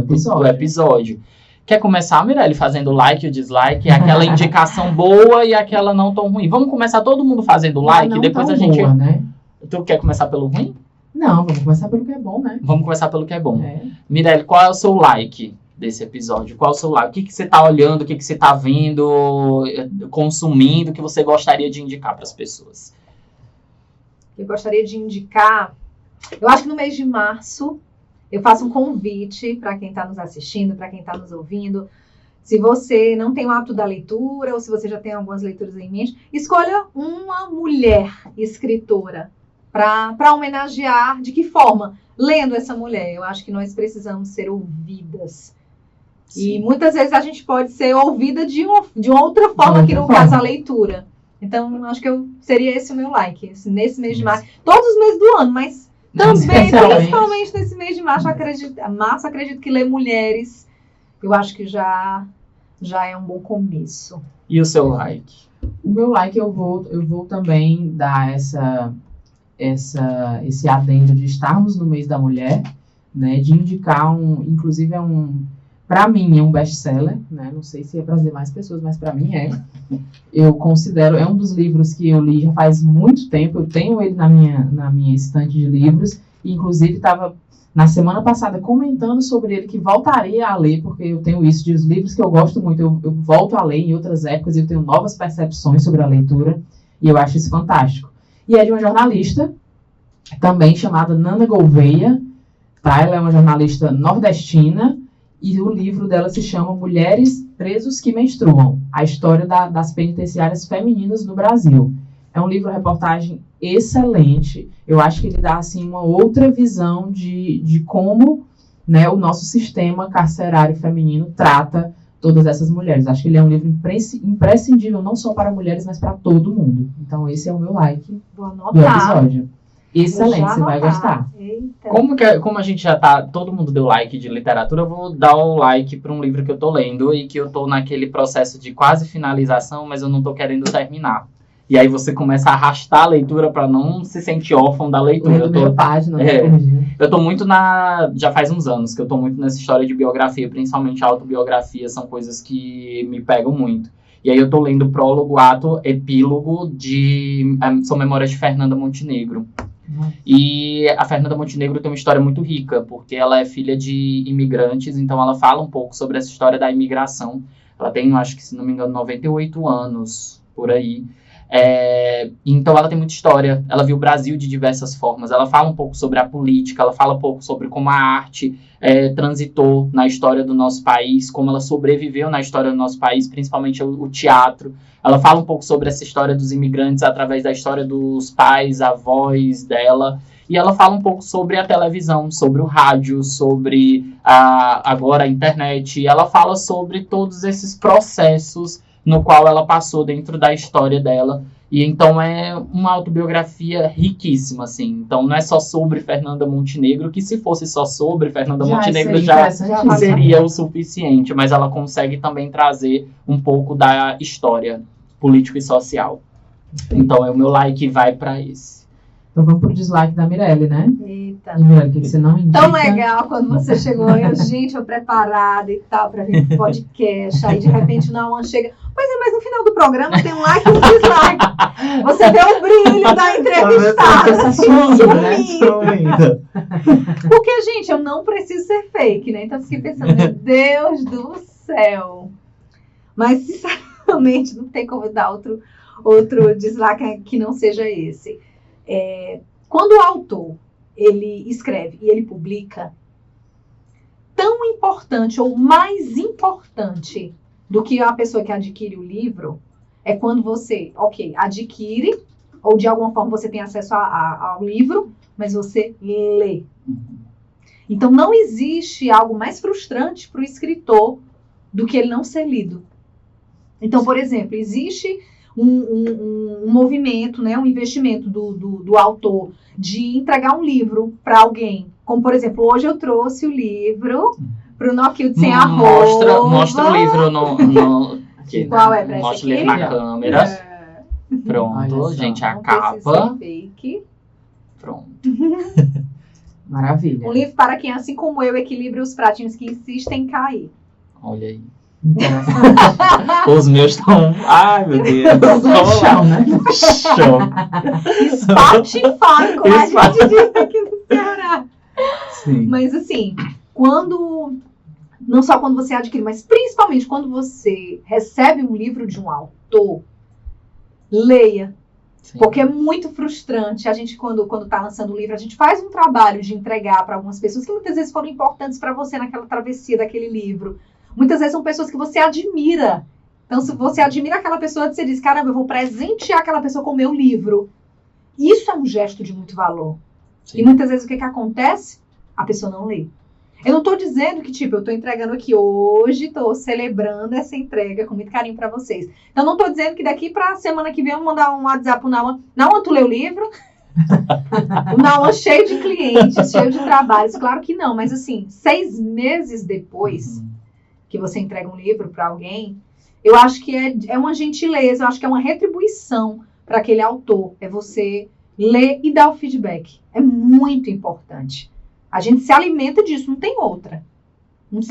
episódio. Quer começar, Mirelle, fazendo o like e o dislike? Aquela indicação boa e aquela não tão ruim. Vamos começar todo mundo fazendo like e depois a gente... Boa, né? Tu quer começar pelo ruim? Não, vamos começar pelo que é bom, né? Vamos começar pelo que é bom. Mirelle, qual é o seu like desse episódio? Qual é o seu like? O que você está olhando, o que você está vendo, consumindo, que você gostaria de indicar para as pessoas? Eu gostaria de indicar, eu acho que no mês de março, eu faço um convite para quem está nos assistindo, para quem está nos ouvindo. Se você não tem o hábito da leitura, ou se você já tem algumas leituras em mente, escolha uma mulher escritora para homenagear. De que forma? Lendo essa mulher. Eu acho que nós precisamos ser ouvidas. Sim. E muitas vezes a gente pode ser ouvida de outra forma, que no caso a leitura. Então, acho que seria esse o meu like, nesse mês de março. Todos os meses do ano, mas também, principalmente nesse mês de março, acredito que ler mulheres, eu acho que já é um bom começo. E o seu like? O meu like, eu vou também dar esse adendo de estarmos no mês da mulher, né, de indicar inclusive para mim é um best-seller, né? Não sei se é para as demais pessoas, mas para mim é. Eu considero, é um dos livros que eu li já faz muito tempo, eu tenho ele na minha estante de livros, e inclusive estava na semana passada comentando sobre ele, que voltaria a ler, porque eu tenho isso de os livros que eu gosto muito, eu volto a ler em outras épocas, e eu tenho novas percepções sobre a leitura, e eu acho isso fantástico. E é de uma jornalista, também chamada Nana Gouveia, tá? Ela é uma jornalista nordestina, E o livro dela se chama Mulheres Presos que Menstruam, a história das penitenciárias femininas no Brasil. É um livro-reportagem excelente. Eu acho que ele dá assim, uma outra visão de como, né, o nosso sistema carcerário feminino trata todas essas mulheres. Acho que ele é um livro imprescindível, não só para mulheres, mas para todo mundo. Então, esse é o meu like do episódio. Excelente, você vai gostar. Eita. Como a gente já tá... Todo mundo deu like de literatura, eu vou dar o like para um livro que eu tô lendo e que eu tô naquele processo de quase finalização, mas eu não tô querendo terminar. E aí você começa a arrastar a leitura para não se sentir órfão da leitura. Eu tô muito já faz uns anos que eu tô muito nessa história de biografia, principalmente autobiografia, são coisas que me pegam muito. E aí eu tô lendo prólogo, ato, epílogo são Memórias de Fernanda Montenegro. E a Fernanda Montenegro tem uma história muito rica, porque ela é filha de imigrantes, então ela fala um pouco sobre essa história da imigração. Ela tem, acho que se não me engano, 98 anos, por aí. Então ela tem muita história, ela viu o Brasil de diversas formas, ela fala um pouco sobre a política, ela fala um pouco sobre como a arte transitou na história do nosso país, como ela sobreviveu na história do nosso país, principalmente o teatro. Ela fala um pouco sobre essa história dos imigrantes através da história dos pais, avós dela, e ela fala um pouco sobre a televisão, sobre o rádio, sobre agora a internet, e ela fala sobre todos esses processos no qual ela passou dentro da história dela. E então é uma autobiografia riquíssima, assim. Então não é só sobre Fernanda Montenegro, que se fosse só sobre Fernanda Montenegro já seria o suficiente. Mas ela consegue também trazer um pouco da história política e social. Então o meu like vai para esse. Então vamos pro dislike da Mirelle, né? Eita. E Mirelle, o que você não indica? Tão legal quando você chegou, eu preparada e tal, pra ver o podcast. Aí de repente o Nauan chega. Pois é, mas no final do programa tem um like e um dislike. Você vê o brilho da entrevistada. Sumindo. Porque, gente, eu não preciso ser fake, né? Então eu fiquei pensando, meu Deus do céu. Mas, sinceramente, não tem como dar outro dislike que não seja esse. Quando o autor ele escreve e ele publica, tão importante ou mais importante do que a pessoa que adquire o livro é quando você, adquire, ou de alguma forma você tem acesso ao livro, mas você lê. Então não existe algo mais frustrante para o escritor do que ele não ser lido. Então, por exemplo, existe um movimento, né, um investimento do autor de entregar um livro para alguém. Como, por exemplo, hoje eu trouxe o livro para o Noquilde Sem Arroba. Mostra o livro no qual é? Mostra o livro na câmera. Pronto, gente, a capa. Fake. Pronto. Maravilha. Um livro para quem, assim como eu, equilibra os pratinhos que insistem em cair. Olha aí. Os meus estão... Ai, meu Deus. No chão, né? No chão. Espatifado, como a gente diz aqui no Ceará. Sim. Mas assim, não só quando você adquire, mas principalmente quando você recebe um livro de um autor, leia. Sim. Porque é muito frustrante. A gente, quando tá lançando o livro, a gente faz um trabalho de entregar para algumas pessoas que muitas vezes foram importantes para você naquela travessia daquele livro. Muitas vezes são pessoas que você admira. Então, se você admira aquela pessoa, você diz, caramba, eu vou presentear aquela pessoa com o meu livro. Isso é um gesto de muito valor. Sim. E muitas vezes o que acontece? A pessoa não lê. Eu não estou dizendo que, eu estou entregando aqui hoje, estou celebrando essa entrega com muito carinho para vocês. Então, não estou dizendo que daqui para a semana que vem eu vou mandar um WhatsApp pro Nauan. Nauan, tu leu o livro? O Nauan cheio de clientes, cheio de trabalhos. Claro que não, mas assim, 6 meses depois que você entrega um livro para alguém, eu acho que é uma gentileza, eu acho que é uma retribuição para aquele autor. É você ler e dar o feedback. É muito importante. A gente se alimenta disso, não tem outra. Não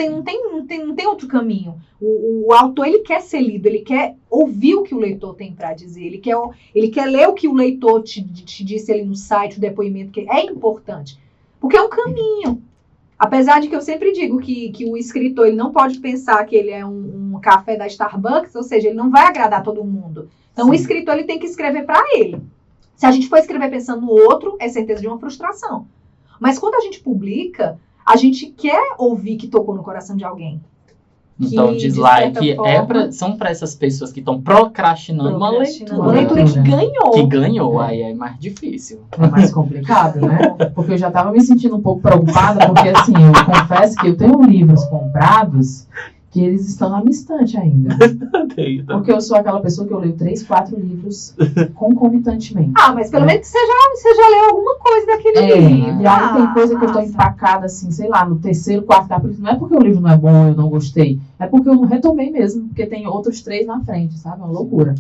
tem outro caminho. O autor, ele quer ser lido, ele quer ouvir o que o leitor tem para dizer, ele quer ler o que o leitor te disse ali no site, o depoimento, que é importante. Porque é um caminho. Apesar de que eu sempre digo que o escritor ele não pode pensar que ele é um café da Starbucks, ou seja, ele não vai agradar todo mundo. Então, o escritor ele tem que escrever para ele. Se a gente for escrever pensando no outro, é certeza de uma frustração. Mas quando a gente publica, a gente quer ouvir que tocou no coração de alguém. Então, Que, dislike de certa forma, são para essas pessoas que estão procrastinando uma leitura. Uma leitura que ganhou. Que ganhou, aí é mais difícil. É mais complicado, né? Porque eu já estava me sentindo um pouco preocupada, porque assim, eu confesso que eu tenho livros comprados que eles estão na minha estante ainda. Porque eu sou aquela pessoa que eu leio 3, 4 livros concomitantemente. Ah, mas pelo menos você já leu alguma coisa daquele livro. E aí tem coisa que eu tô empacada assim, sei lá, no 3º, 4º capítulo. Não é porque o livro não é bom, eu não gostei. É porque eu não retomei mesmo, porque tem outros 3 na frente, sabe? É uma loucura.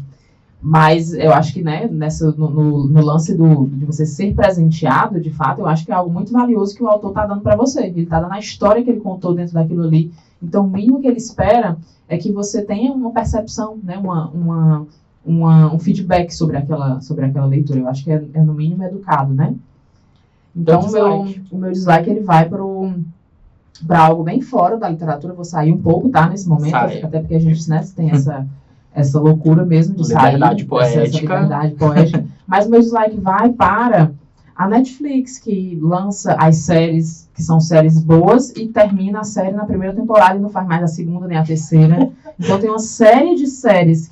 Mas eu acho que, né, no lance de você ser presenteado, de fato, eu acho que é algo muito valioso que o autor tá dando para você. Ele tá dando a história que ele contou dentro daquilo ali. Então, o mínimo que ele espera é que você tenha uma percepção, né, um feedback sobre aquela leitura. Eu acho que é no mínimo educado, né? Então, o meu dislike ele vai para algo bem fora da literatura. Eu vou sair um pouco, tá, nesse momento, até porque a gente, né, tem essa loucura mesmo de liberdade sair, essa liberdade poética. Mas o meu dislike vai para a Netflix, que lança as séries, que são séries boas, e termina a série na primeira temporada e não faz mais a segunda nem a terceira. Então tem uma série de séries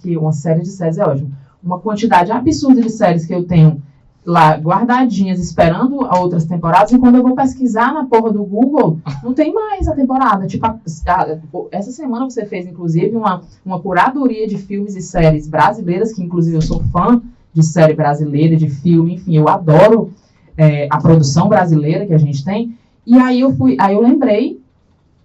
é ótimo. Uma quantidade absurda de séries que eu tenho lá guardadinhas, esperando outras temporadas, e quando eu vou pesquisar na porra do Google, não tem mais a temporada. Tipo, essa semana você fez, inclusive, uma curadoria de filmes e séries brasileiras, que inclusive eu sou fã de série brasileira, de filme, enfim, eu adoro a produção brasileira que a gente tem. E aí eu lembrei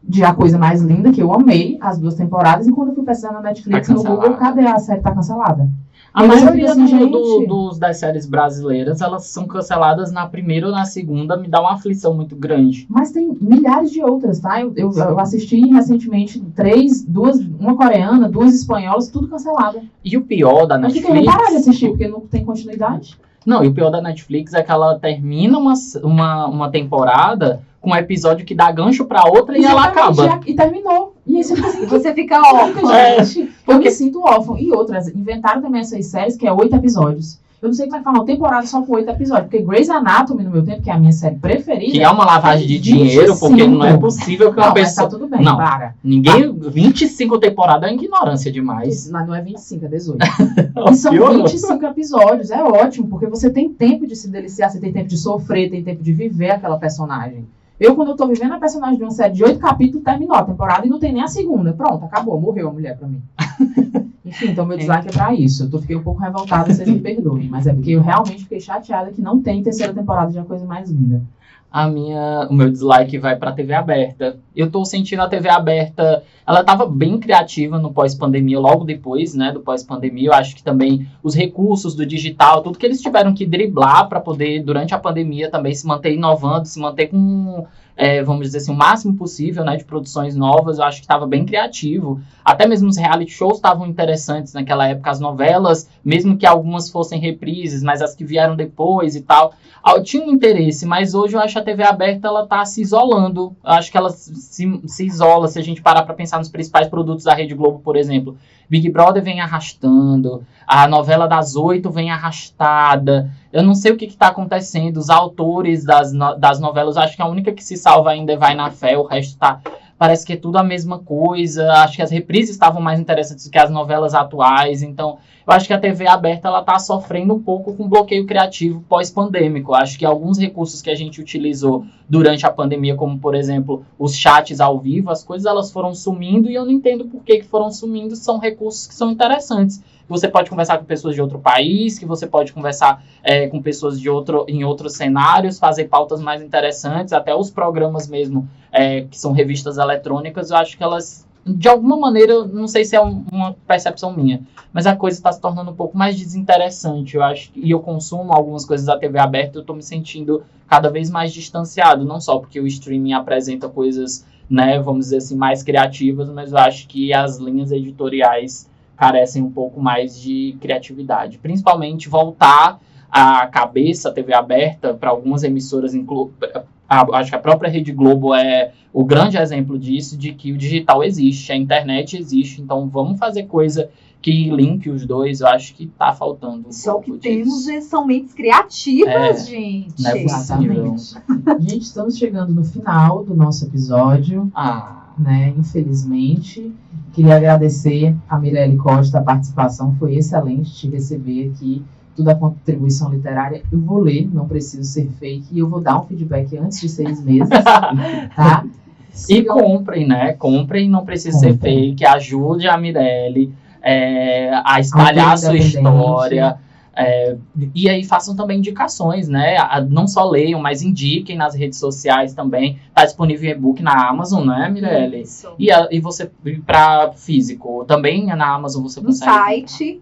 de A Coisa Mais Linda, que eu amei, as 2 temporadas, e quando eu fui pesquisar na Netflix, no Google, cadê a série? Tá cancelada. A maioria das séries brasileiras, elas são canceladas na primeira ou na segunda, me dá uma aflição muito grande. Mas tem milhares de outras, tá? Eu assisti recentemente 3, uma coreana, 2 espanholas, tudo cancelada. E o pior da Netflix... Mas eu não parar de assistir, porque não tem continuidade. Não, e o pior da Netflix é que ela termina uma temporada com um episódio que dá gancho pra outra e ela acaba. E terminou. E aí você fica órfão. Eu me sinto órfão. E outras, inventaram também essas séries que é 8 episódios. Eu não sei como é que fala uma temporada só com 8 episódios. Porque Grey's Anatomy, no meu tempo, que é a minha série preferida... Que é uma lavagem de dinheiro, porque não é possível que uma pessoa... Mas tá tudo bem, para. Ninguém... 25 temporadas é ignorância demais. Mas não é 25, é 18. E são 25 episódios. É ótimo, porque você tem tempo de se deliciar, você tem tempo de sofrer, tem tempo de viver aquela personagem. Quando eu tô vivendo a personagem de uma série de 8 capítulos, terminou a temporada e não tem nem a segunda. Pronto, acabou, morreu a mulher pra mim. Enfim, então meu dislike é pra isso. Fiquei um pouco revoltada, vocês me perdoem. Mas é porque eu realmente fiquei chateada que não tem terceira temporada de A Coisa Mais Linda. O meu dislike vai pra TV aberta. Eu tô sentindo a TV aberta, ela tava bem criativa no pós-pandemia, logo depois, né, do pós-pandemia. Eu acho que também os recursos do digital, tudo que eles tiveram que driblar para poder, durante a pandemia, também se manter inovando, se manter com, vamos dizer assim, o máximo possível, né, de produções novas. Eu acho que estava bem criativo. Até mesmo os reality shows estavam interessantes naquela época, as novelas, mesmo que algumas fossem reprises, mas as que vieram depois e tal, tinha um interesse. Mas hoje eu acho que a TV aberta, ela tá se isolando. Eu acho que ela se isola, se a gente parar para pensar nos principais produtos da Rede Globo, por exemplo. Big Brother vem arrastando, a novela das 8 vem arrastada. Eu não sei o que está acontecendo. Os autores das novelas, acho que a única que se salva ainda é Vai na Fé, o resto parece que é tudo a mesma coisa. Acho que as reprises estavam mais interessantes do que as novelas atuais. Então, eu acho que a TV aberta ela está sofrendo um pouco com bloqueio criativo pós-pandêmico. Acho que alguns recursos que a gente utilizou durante a pandemia, como, por exemplo, os chats ao vivo, as coisas elas foram sumindo e eu não entendo por que foram sumindo. São recursos que são interessantes. Você pode conversar com pessoas de outro país, que você pode conversar com pessoas em outros cenários, fazer pautas mais interessantes, até os programas mesmo, que são revistas eletrônicas. Eu acho que elas, de alguma maneira, não sei se é uma percepção minha, mas a coisa está se tornando um pouco mais desinteressante. Eu acho, e eu consumo algumas coisas da TV aberta, eu estou me sentindo cada vez mais distanciado, não só porque o streaming apresenta coisas, né, vamos dizer assim, mais criativas, mas eu acho que as linhas editoriais carecem um pouco mais de criatividade. Principalmente voltar a cabeça TV aberta para algumas emissoras, acho que a própria Rede Globo é o grande exemplo disso, de que o digital existe, a internet existe, então vamos fazer coisa que linke os dois. Eu acho que tá faltando Só que pouco temos disso. são mentes criativas, gente. Não é possível. Exatamente. Gente, estamos chegando no final do nosso episódio, né? Infelizmente. Queria agradecer a Mirelle Costa, a participação foi excelente te receber aqui. Toda a contribuição literária eu vou ler, não preciso ser fake, e eu vou dar um feedback antes de 6 meses, tá? E comprem, né? Comprem, não precisa ser fake, ajude a Mirelle a espalhar a sua história. E aí façam também indicações, né? Não só leiam, mas indiquem nas redes sociais também. Tá disponível e-book na Amazon, né, Mirelle? Isso. E você, para físico, também na Amazon você No consegue? site.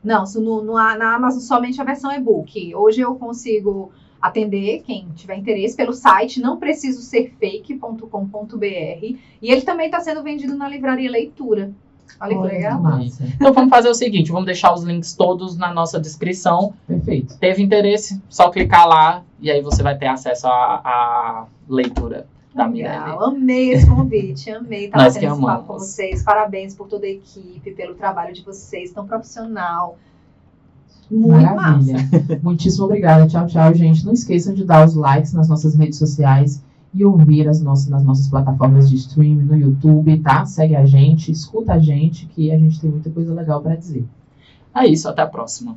Não, na Amazon somente a versão e-book. Hoje eu consigo atender quem tiver interesse pelo site nãoprecisoserfake.com.br, e ele também está sendo vendido na Livraria Leitura. Olha que legal. Massa. Então vamos fazer o seguinte, vamos deixar os links todos na nossa descrição. Perfeito. Teve interesse? Só clicar lá e aí você vai ter acesso à leitura da Mirelle. Legal, amei esse convite, amei estar Nós batendo que esse papo amamos. com vocês. Parabéns por toda a equipe, pelo trabalho de vocês, tão profissional. Muito Maravilha. massa. Muitíssimo obrigada. Tchau, tchau, gente. Não esqueçam de dar os likes nas nossas redes sociais e ouvir nas nossas plataformas de streaming, no YouTube, tá? Segue a gente, escuta a gente, que a gente tem muita coisa legal para dizer. É isso, até a próxima.